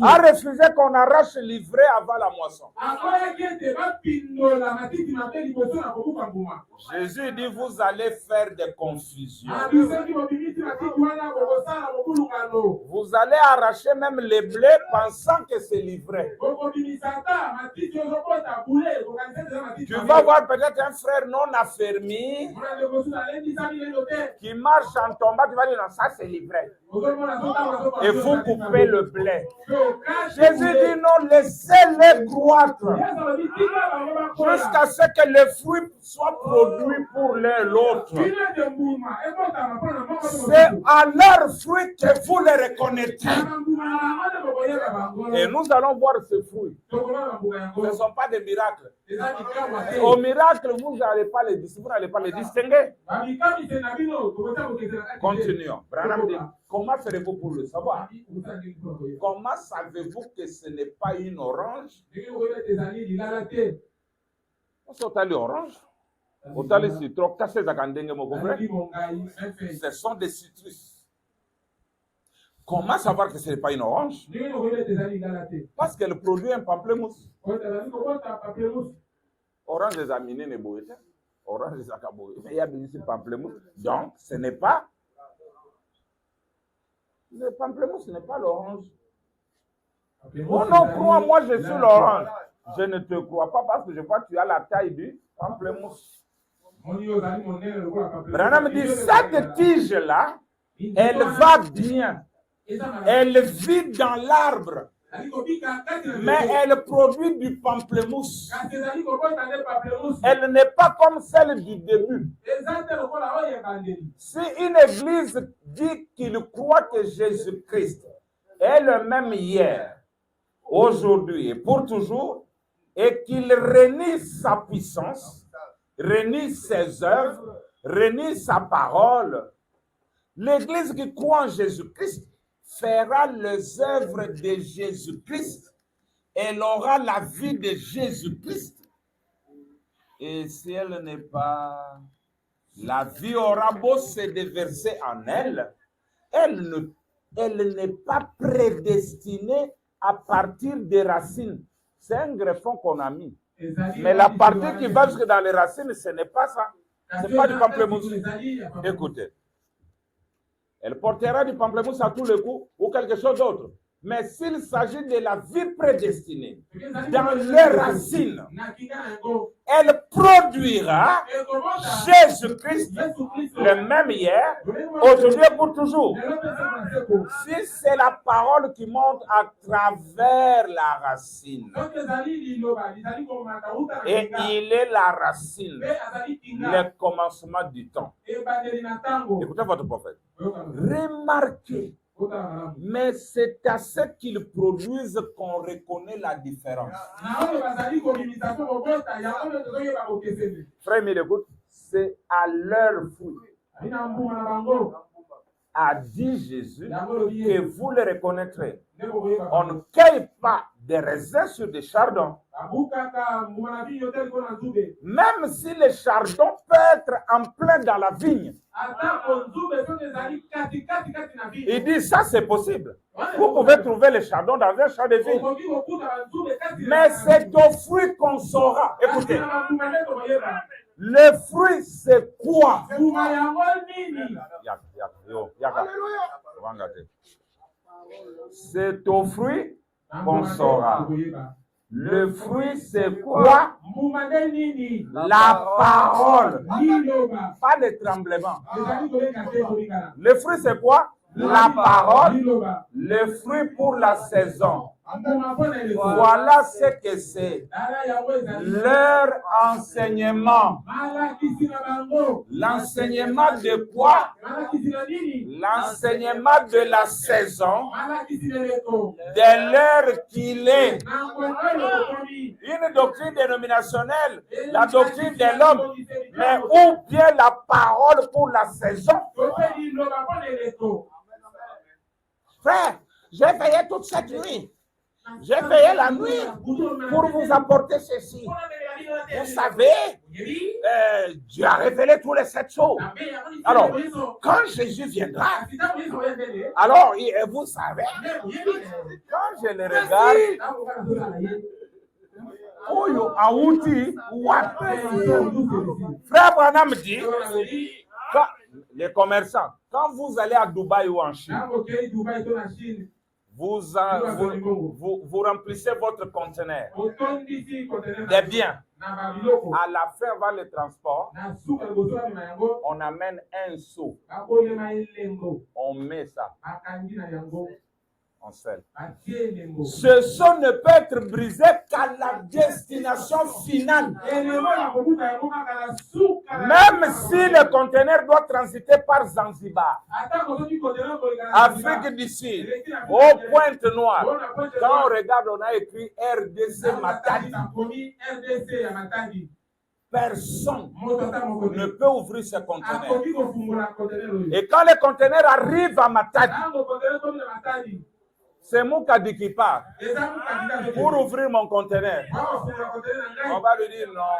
A: a refusé qu'on arrache l'ivraie avant la moisson. Jésus dit, vous allez faire des confusions. Vous allez arracher même les blés pensant que c'est l'ivraie. Tu vas voir peut-être un frère non affermi qui marche en tombant, tu vas dire, non, ça c'est l'ivraie. Et vous coupez le blé. Jésus dit non, laissez-les croître jusqu'à ce que les fruits soient produits pour l'un l'autre. C'est à leurs fruits que vous les reconnaîtrez. Et nous allons voir ces fruits. Ce ne sont pas des miracles. Au miracle, vous n'allez pas les distinguer. Continuons. Branham dit, comment ferez-vous pour le savoir? Comment savez-vous que ce n'est pas une orange? On s'entend l'orange. Autant les citrons, ce sont des citrus. Comment savoir que ce n'est pas une orange? Parce qu'elle produit un pamplemousse. Orange des aminés n'est beau. Orange des acaboués. Mais il y a des pamplemousse. Donc, ce n'est pas. Le pamplemousse n'est pas l'orange. Oh non, crois-moi, je suis l'orange. Je ne te crois pas parce que je vois que tu as la taille du pamplemousse. Branham dit, cette tige-là, elle va bien. Elle vit dans l'arbre. Mais elle produit du pamplemousse. Elle n'est pas comme celle du début. Si une église dit qu'il croit que Jésus-Christ est le même hier, aujourd'hui et pour toujours, et qu'il renie sa puissance, renie ses œuvres, renie sa parole, l'église qui croit en Jésus-Christ fera les œuvres de Jésus-Christ. Elle aura la vie de Jésus-Christ. Et si elle n'est pas, la vie aura beau se déverser en elle, elle n'est pas prédestinée à partir des racines. C'est un greffon qu'on a mis. Mais la partie qui va jusque dans les racines, ce n'est pas ça. Ce n'est pas du pamplemousse. Écoutez, elle portera du pamplemousse à tous les coups ou quelque chose d'autre. Mais s'il s'agit de la vie prédestinée, dans les racines, elle produira Jésus-Christ, le même hier, aujourd'hui et pour toujours. Si c'est la parole qui monte à travers la racine, et il est la racine, le commencement du temps. Écoutez votre prophète. Remarquez. Mais c'est à ce qu'ils produisent qu'on reconnaît la différence. Frère, écoute, c'est à leur fruit, a dit Jésus, que vous le reconnaîtrez. On ne cueille pas des raisins sur des chardons. Même si les chardons peuvent être en plein dans la vigne. Il dit ça c'est possible. Vous pouvez trouver les chardons dans un champ de vigne. Mais c'est au fruit qu'on saura. Écoutez. Le fruit c'est quoi? C'est au fruit qu'on saura. Le fruit, c'est quoi? La parole. Pas le tremblement. Le fruit, c'est quoi? La parole. Le fruit pour la saison. Voilà ce que c'est. Leur enseignement. L'enseignement de quoi? L'enseignement de la saison, de l'heure qu'il est. Une doctrine dénominationnelle, la doctrine de l'homme, mais ou bien la parole pour la saison. Frère, j'ai veillé toute cette nuit. J'ai veillé la nuit pour vous apporter ceci. Vous savez, Dieu a révélé tous les 7 choses. Alors, quand Jésus viendra, alors vous savez, quand je le regarde, Frère Branham dit, les commerçants, quand vous allez à Dubaï ou en Chine, vous remplissez votre conteneur des biens. À la fin, avant le transport, on amène un seau. On met ça. On scelle. Ce seau ne peut être brisé qu'à la destination finale. Même si le conteneur doit transiter par Zanzibar, Afrique du Sud, au Pointe-Noire, quand on regarde, on a écrit RDC Matadi. Personne ne peut ouvrir ce conteneur. Et quand le conteneur arrive à Matadi, c'est Moukadi qui part pour ouvrir mon conteneur. On va lui dire non.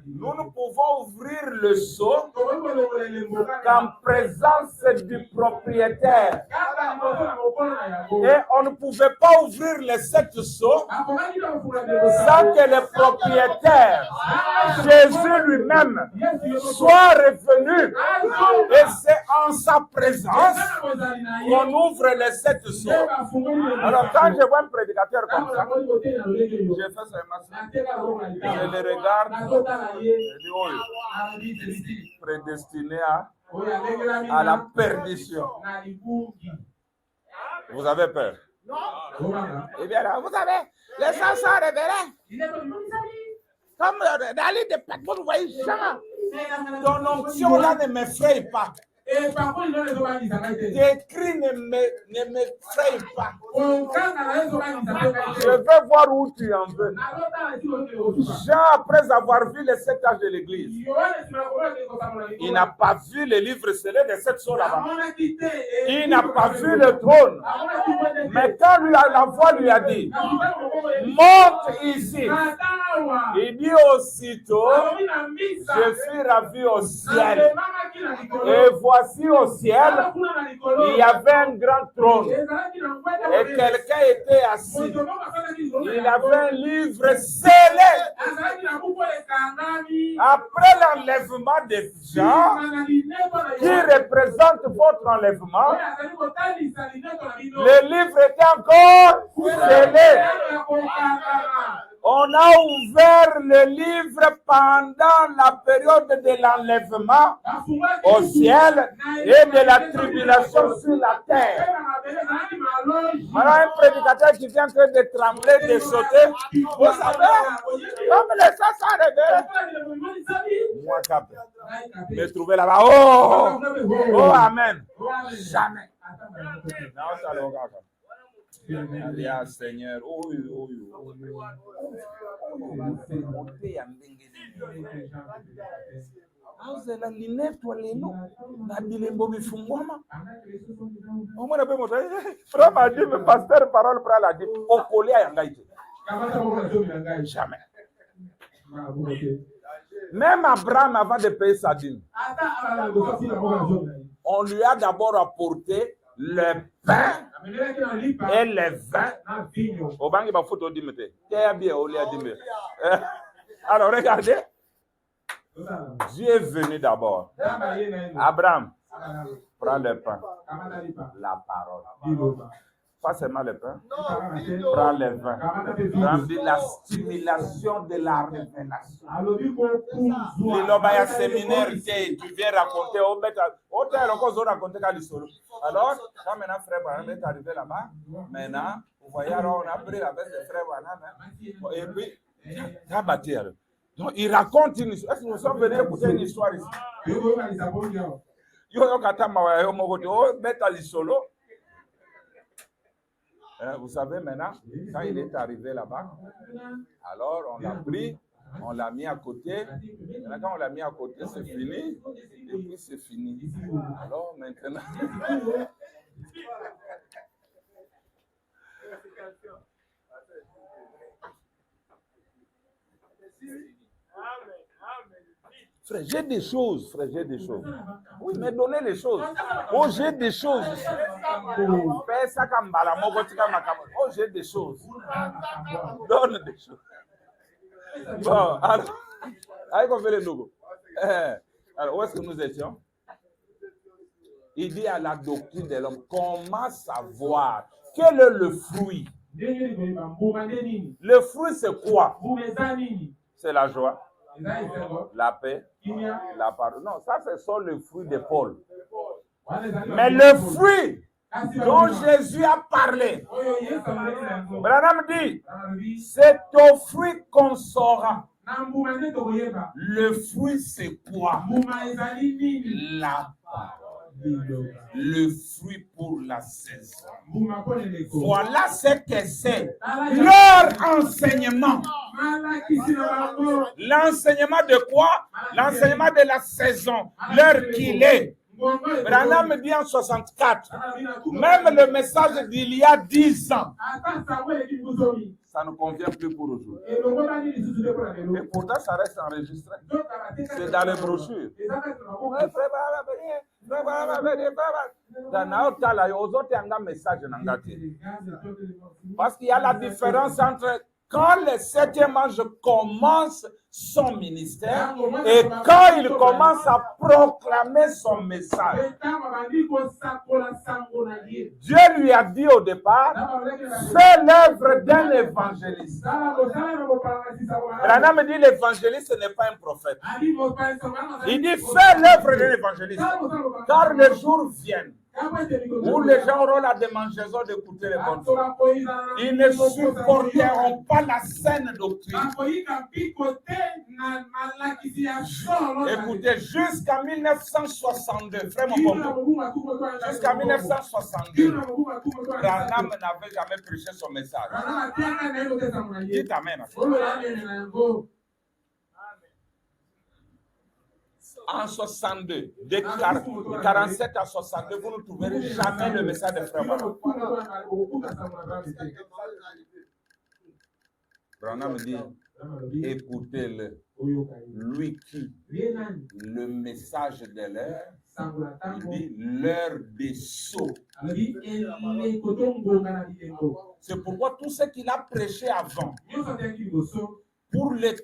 A: Nous ne pouvons ouvrir le seau qu'en présence du propriétaire. Et on ne pouvait pas ouvrir les 7 seaux sans que le propriétaire, Jésus lui-même, soit revenu. Et c'est en sa présence qu'on ouvre les 7 seaux. Alors quand je vois un prédicateur comme ça, je fais ça, je le regarde, je dis oui, prédestiné à la perdition. Vous avez peur? Eh bien là, vous savez, les gens sont révélés. Comme dans l'île de Patmos, vous voyez, Jean, ton onction là ne m'effraie pas. Tes cris ne m'effrayent pas. Je veux voir où tu en veux. Jean, après avoir vu les 7 âges de l'Église, il n'a pas vu les livres scellés des 7 sceaux là-bas. Il n'a pas vu le trône. Mais quand la voix lui a dit, monte ici, il dit aussitôt, je suis ravi au ciel. Et voici au ciel, il y avait un grand trône. Et quelqu'un était assis. Il avait un livre scellé. Après l'enlèvement de Jean, qui représente votre enlèvement, le livre était encore scellé. On a ouvert le livre pendant la période de l'enlèvement au ciel et de la tribulation sur la terre. Maintenant, un prédicateur qui vient en train de trembler, de sauter, vous savez, comme les ça sont révélés. Moi, cap, me trouver là-bas. Oh, oh, amen. Jamais. Non, ça le regarde. Alléluia, Seigneur. Oh, oh, oh. La lunette ou l'élo, la bilembo bifungwama. On m'a dit, frère m'a dit, mais pasteur, parole, frère l'a dit, au collier à Yangaïti. Jamais. Même Abraham, avant de payer sa dîme, on lui a d'abord apporté le pain et le vin. Au banc, il va foutre au dimité. Alors, regardez. Dieu est venu d'abord. Abraham, prends le pain, la parole. Pas seulement le pain, prends le vin. Prends la stimulation de la révélation. L'ilobaya séminaire tu viens raconter au hôtel, on raconter quand alors, quand maintenant frère Branham est arrivé là-bas, maintenant, vous voyez, alors on a pris la veste de frère Branham, et puis, t'as battu alors. Donc, il raconte une histoire. Est-ce que nous sommes venus écouter une histoire ici? Vous savez maintenant, quand il est arrivé là-bas, alors on l'a pris, on l'a mis à côté. Maintenant, quand on l'a mis à côté, c'est fini. Et puis c'est fini. Alors maintenant. Frère, j'ai des choses, frère, j'ai des choses. Oui, mais donnez les choses. Oh, j'ai des choses. Oh, j'ai des choses. Donne des choses. Bon, alors, allez qu'on fait les logos. Alors, où est-ce que nous étions? Il dit à la doctrine de l'homme, comment savoir quel est le fruit? Le fruit, c'est quoi? C'est la joie, la paix, la parole. Non, ça, ce sont les fruits de Paul. Mais le fruit dont Jésus a parlé, Branham dit, c'est au fruit qu'on saura. Le fruit, c'est quoi? La parole. Le fruit pour la saison. Voilà ce que c'est. Leur enseignement. L'enseignement de quoi? L'enseignement de la saison. L'heure qu'il est. Branham dit en 64. Même le message d'il y a 10 ans. Ça ne convient plus pour aujourd'hui. Et pourtant, ça reste enregistré. C'est dans les brochures. Parce qu'il y a la différence entre quand le 7e ange commence son ministère et quand il commence à proclamer son message. Dieu lui a dit au départ, fais l'œuvre d'un évangéliste. Branham dit l'évangéliste n'est pas un prophète. Il dit fais l'œuvre d'un évangéliste. Car les jours viennent où les gens auront la démangeaison d'écouter les bonnes choses. Ils ne supporteront pas la saine doctrine. Écoutez, jusqu'à 1962, frère mon bon, jusqu'à 1962, Branham n'avait jamais prêché son message. Dites amen. En 62, de 47 à 62, vous ne trouverez jamais le message de frère Branham. Branham dit, écoutez-le. Lui qui, le message de l'heure, il dit l'heure des sots. C'est pourquoi tout ce qu'il a prêché avant, pour les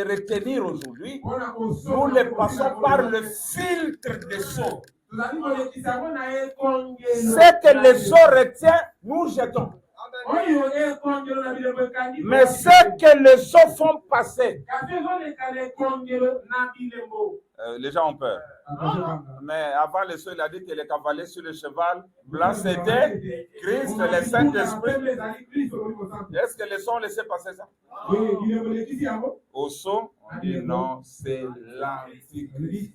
A: retenir aujourd'hui, nous les passons par le filtre des seaux. Ce que les seaux retient, nous jetons. Mais ce que les seaux font passer, les gens ont peur. Mais avant les seaux, il a dit que les cavaliers sur le cheval blanc, c'était Christ, le Saint-Esprit. Est-ce que les seaux ont laissé passer ça? Au seau, on dit non, c'est l'Antichrist.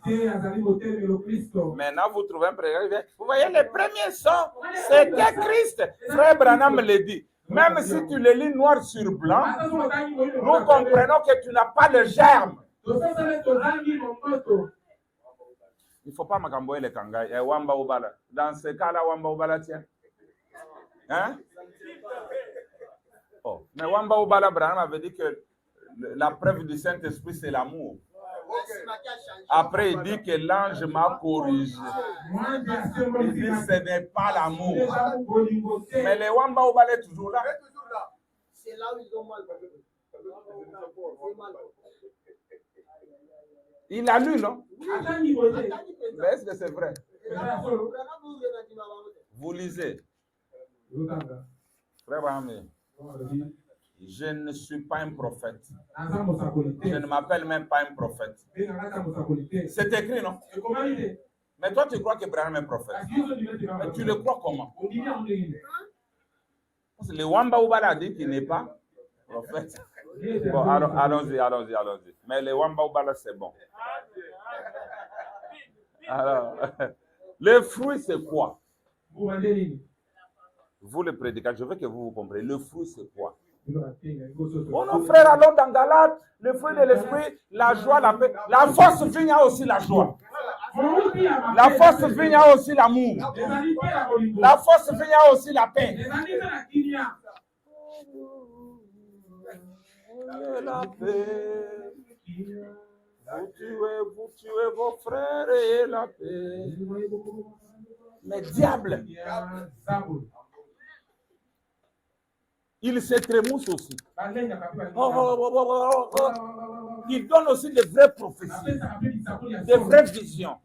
A: Maintenant, vous trouvez un président. Vous voyez, les premiers sons, c'était Christ. Frère Branham le dit. Même si tu le lis noir sur blanc, nous comprenons que tu n'as pas le germe. Il ne faut pas m'acamboyer les kangai. Wamba Obala. Dans ce cas-là, Wamba Obala tient. Hein? Oh. Mais Wamba Obala, Branham avait dit que la preuve du Saint-Esprit, c'est l'amour. Après, il dit que l'ange m'a corrigé. Il dit que ce n'est pas l'amour. Mais les Wamba Obala est toujours là.
C: C'est là où ils ont mal.
A: Il a lu, non? Mais est-ce que c'est vrai? Vous lisez. Frère Branham, je ne suis pas un prophète. Je ne m'appelle même pas un prophète. C'est écrit, non? Mais toi, tu crois que Branham est un prophète. Mais tu le crois comment? Parce que le Wamba Oubala a dit qu'il n'est pas prophète. Bon, allons-y. Mais le Wamba Oubala, c'est bon. Alors, le fruit, c'est quoi? Vous, les prédicateurs, je veux que vous compreniez. Le fruit, c'est quoi? Oh non, frère, allons dans Galates, le fruit de l'esprit, la joie, la paix. La force vigne a aussi la joie. La force vigne a aussi l'amour. La force vigne a aussi la paix. La paix. Vous tuez vos frères et la paix. Mais diable, il se trémousse aussi. Il donne aussi de vraies prophéties, de vraies visions.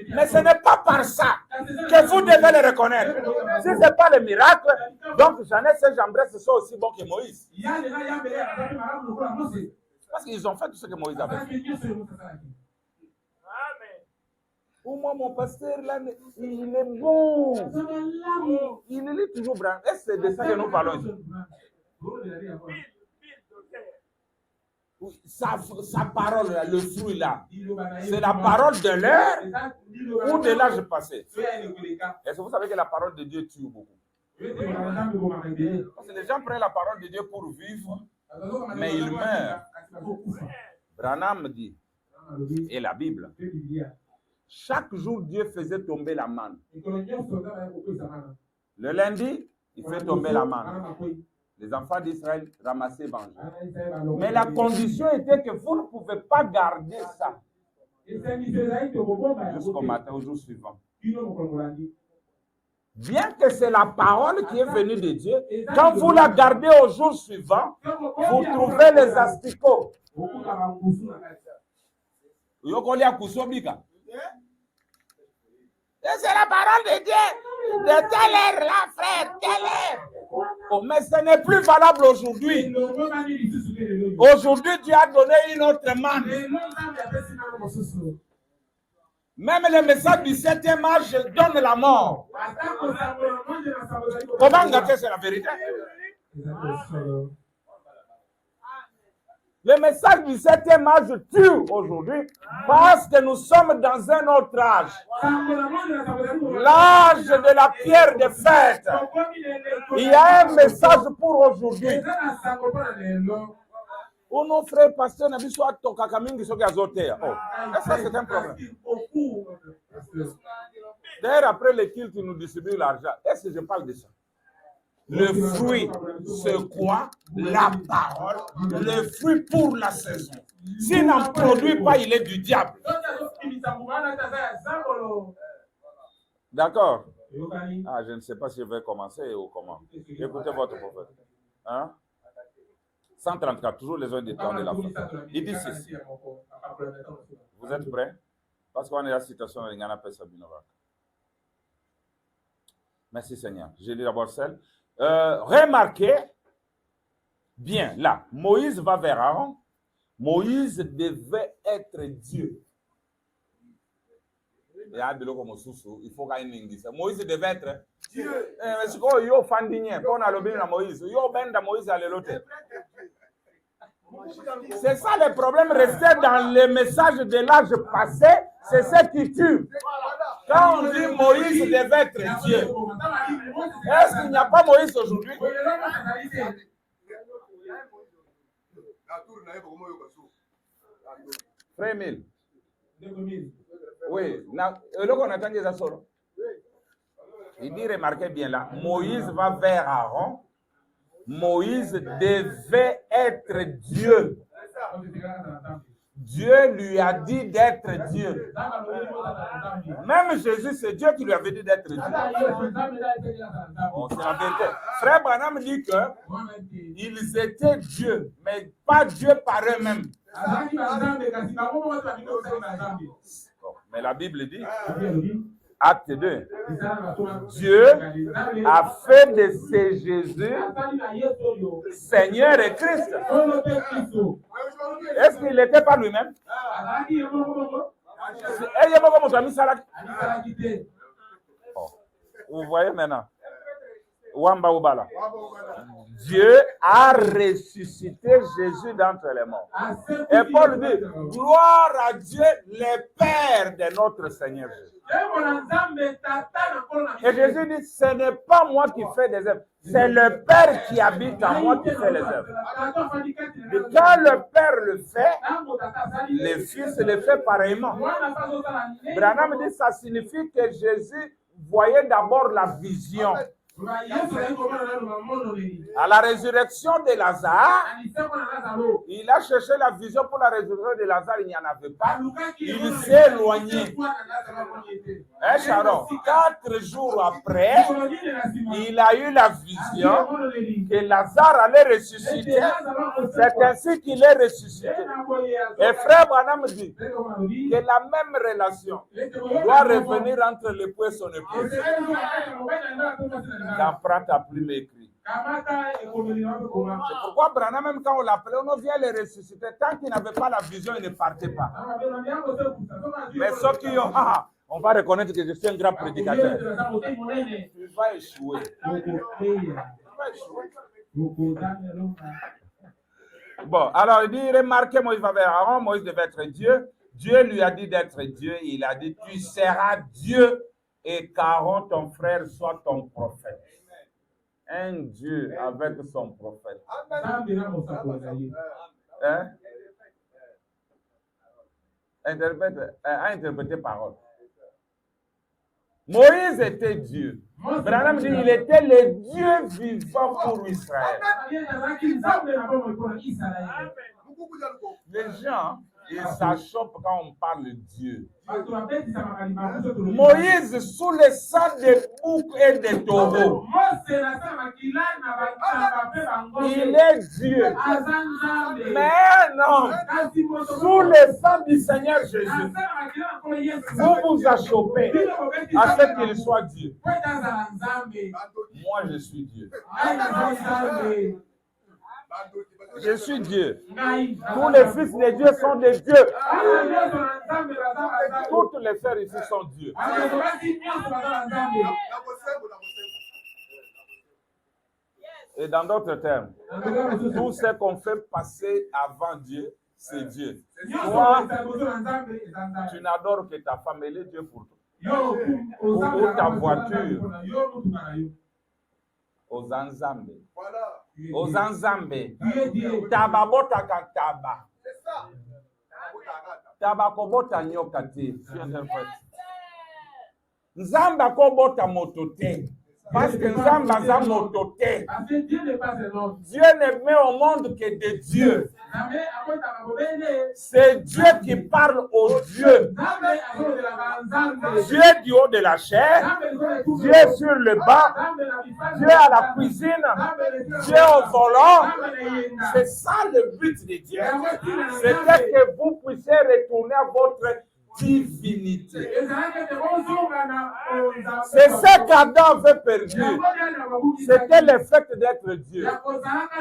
A: Mais ce n'est pas par ça que vous devez le reconnaître. Si ce n'est pas le miracle, donc Jeannette et Jambres sont aussi bons que Moïse. Parce qu'ils ont fait tout ce que Moïse avait fait. Pour moi, mon pasteur, là, il est bon. Il est toujours blanc. Est-ce que c'est de ça que nous parlons ici? Sa parole, là, le fruit là, c'est la parole de l'heure ou de l'âge passé. Est-ce que vous savez que la parole de Dieu tue beaucoup? Parce que les gens prennent la parole de Dieu pour vivre, mais ils meurent. Branham dit, et la Bible, chaque jour Dieu faisait tomber la manne. Le lundi, il fait tomber la manne. Les enfants d'Israël ramassaient, mangeaient. Mais la condition était que vous ne pouvez pas garder ça jusqu'au matin, au jour suivant. Bien que c'est la parole qui est venue de Dieu, quand vous la gardez au jour suivant, vous trouverez les asticots. Et c'est la parole de Dieu. De telle heure là, frère, telle heure. Oh, mais ce n'est plus valable aujourd'hui. Aujourd'hui, Dieu a donné une autre manne. Même le message du 7e âge donne la mort. Comment gâter, c'est la vérité? Le message du 7e âge tue aujourd'hui parce que nous sommes dans un autre âge. L'âge de la pierre de fête. Il y a un message pour aujourd'hui. Où nos frères pasteurs n'ont pas de tokakaming qui sont azotés. Ça, c'est un problème. D'ailleurs, après les cultes, ils nous distribuent l'argent. Est-ce que je parle de ça? Le fruit, c'est quoi? La parole. Le fruit pour la saison. S'il n'en produit pas, il est du diable. D'accord? Ah, je ne sais pas si je vais commencer ou comment. Écoutez votre prophète. Hein? 134, toujours les uns des temps de la fin. Il dit ceci. Vous êtes prêts? Parce qu'on est à la citation de Ngana Pesabinova. Merci Seigneur. Je lis d'abord celle. Remarquez bien, là, Moïse va vers Aaron. Moïse devait être Dieu. Il faut qu'il y ait Moïse devait être Dieu. C'est ça le problème, rester dans le message de l'âge passé, c'est ce qui tue. Quand on dit Moïse devait être Dieu, est-ce qu'il n'y a pas Moïse aujourd'hui? Frère Emile. Oui, il dit, remarquez bien là, Moïse va vers Aaron. Moïse devait être Dieu. Dieu lui a dit d'être Dieu. Même Jésus, c'est Dieu qui lui avait dit d'être Dieu. Bon, c'est la vérité. Frère Branham dit qu'ils étaient Dieu, mais pas Dieu par eux-mêmes. Mais la Bible dit, Acte 2, Dieu a fait de ce Jésus Seigneur et Christ. Est-ce qu'il n'était pas lui-même? Vous voyez maintenant? Wamba Ubala. Dieu a ressuscité Jésus d'entre les morts. Et Paul dit, gloire à Dieu, le Père de notre Seigneur Jésus. Et Jésus dit, ce n'est pas moi qui fais des œuvres, c'est le Père qui habite en moi qui fait les œuvres. Et quand le Père le fait, le Fils le fait pareillement. Branham dit, ça signifie que Jésus voyait d'abord la vision. À la résurrection de Lazare, il a cherché la vision pour la résurrection de Lazare, il n'y en avait pas. Il s'est éloigné. Hein, Sharon? 4 jours après, il a eu la vision que Lazare allait ressusciter. C'est ainsi qu'il est ressuscité. Et frère Branham dit que la même relation doit revenir entre l'époux et son épouse. Prends ta plume et écrit. C'est pourquoi Branham, même quand on l'appelait, on vient le ressusciter. Tant qu'il n'avait pas la vision, il ne partait pas. Mais ceux qui ont, on va reconnaître que je suis un grand prédicateur. Tu vas échouer. Bon, alors il dit, remarquez, Moïse va vers Aaron, Moïse devait être Dieu. Dieu lui a dit d'être Dieu. Il a dit, tu seras Dieu. Et qu'Aaron, ton frère, soit ton prophète. Un Dieu avec son prophète. Hein? Interpréter parole. Moïse était Dieu. Branham dit il était le Dieu vivant pour Israël. Les gens, ils s'achoppent quand on parle de Dieu. Moïse, sous le sang des boucs et des taureaux, il est Dieu. Mais non, sous le sang du Seigneur Jésus, vous vous achoppez à ce qu'il soit Dieu. Moi, je suis Dieu. Je suis Dieu. Tous les fils de Dieu sont des dieux. Toutes les sœurs ici sont Dieu. Et dans d'autres termes, tout ce qu'on fait passer avant Dieu, c'est Dieu. Toi, tu n'adores que ta femme, elle est Dieu pour toi. Ou ta voiture. Aux Anzambe. Aux Anzambe. Tababota kataba. Tabakobota nyokati. Nzamba kobota motote. Parce que Nzamba za motote. Dieu ne met au monde que des dieux. C'est Dieu qui parle aux dieux. Dieu du haut de la chair, Dieu sur le bas, Dieu à la cuisine, Dieu au volant. C'est ça le but de Dieu. C'est que vous puissiez retourner à votre divinité. C'est ce qu'Adam avait perdu. C'était l'effet d'être Dieu.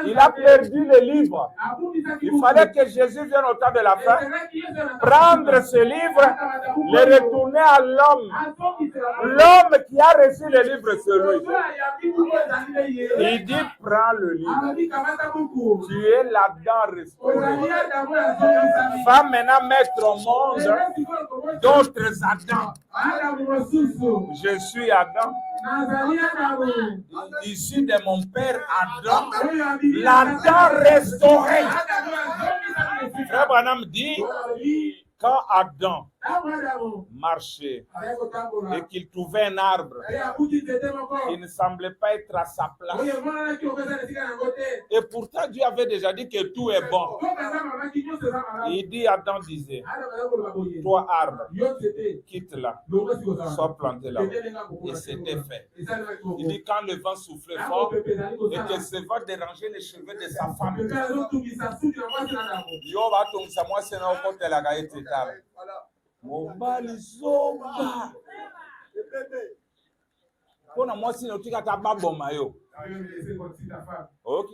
A: Il a perdu le livre. Il fallait que Jésus vienne au temps de la fin, prendre ce livre, le retourner à l'homme. L'homme qui a reçu le livre, c'est lui. Il dit, prends le livre. Tu es là-dedans restauré. Va maintenant mettre au monde d'autres Adam. Je suis Adam. Issu de mon père Adam. L'Adam restauré. Frère Branham dit, quand Adam marchait et qu'il trouvait un arbre qui ne semblait pas être à sa place, et pourtant Dieu avait déjà dit que tout est bon, il dit, Adam disait, toi arbre, quitte-la, sois planté là, et c'était fait. Il dit, quand le vent soufflait fort et que ce vent dérangeait les cheveux de sa femme, mobali zoba pona mwasi na otika ta baboma yo. Ok.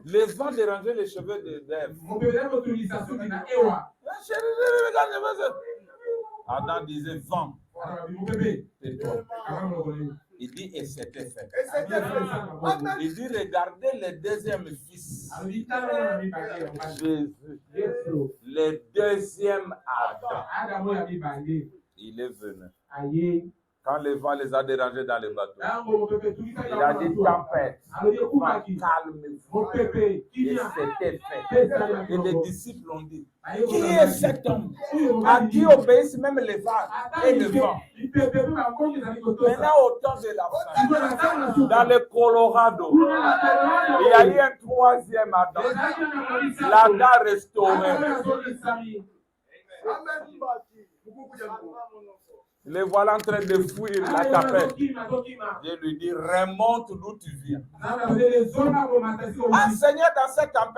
A: Le vent dérangeait les cheveux d'Ève. Adam disait vent, tais-toi. Il dit et c'était fait. Il dit regardez le deuxième fils, Jésus, le deuxième Adam. Il est venu. Quand le vent les a dérangés dans le bateau, il a dit tempête, calme-vous. Et c'était fait. Et les disciples ont dit, qui est cet homme à qui obéissent même les vagues et le vent? Maintenant, au temps de la fin, dans le Colorado, il y a eu un troisième Adam, l'Adam restauré. Les voilà en train de fuir la tempête. Dieu lui dit, remonte d'où tu viens. Ah, Seigneur, dans cette tempête,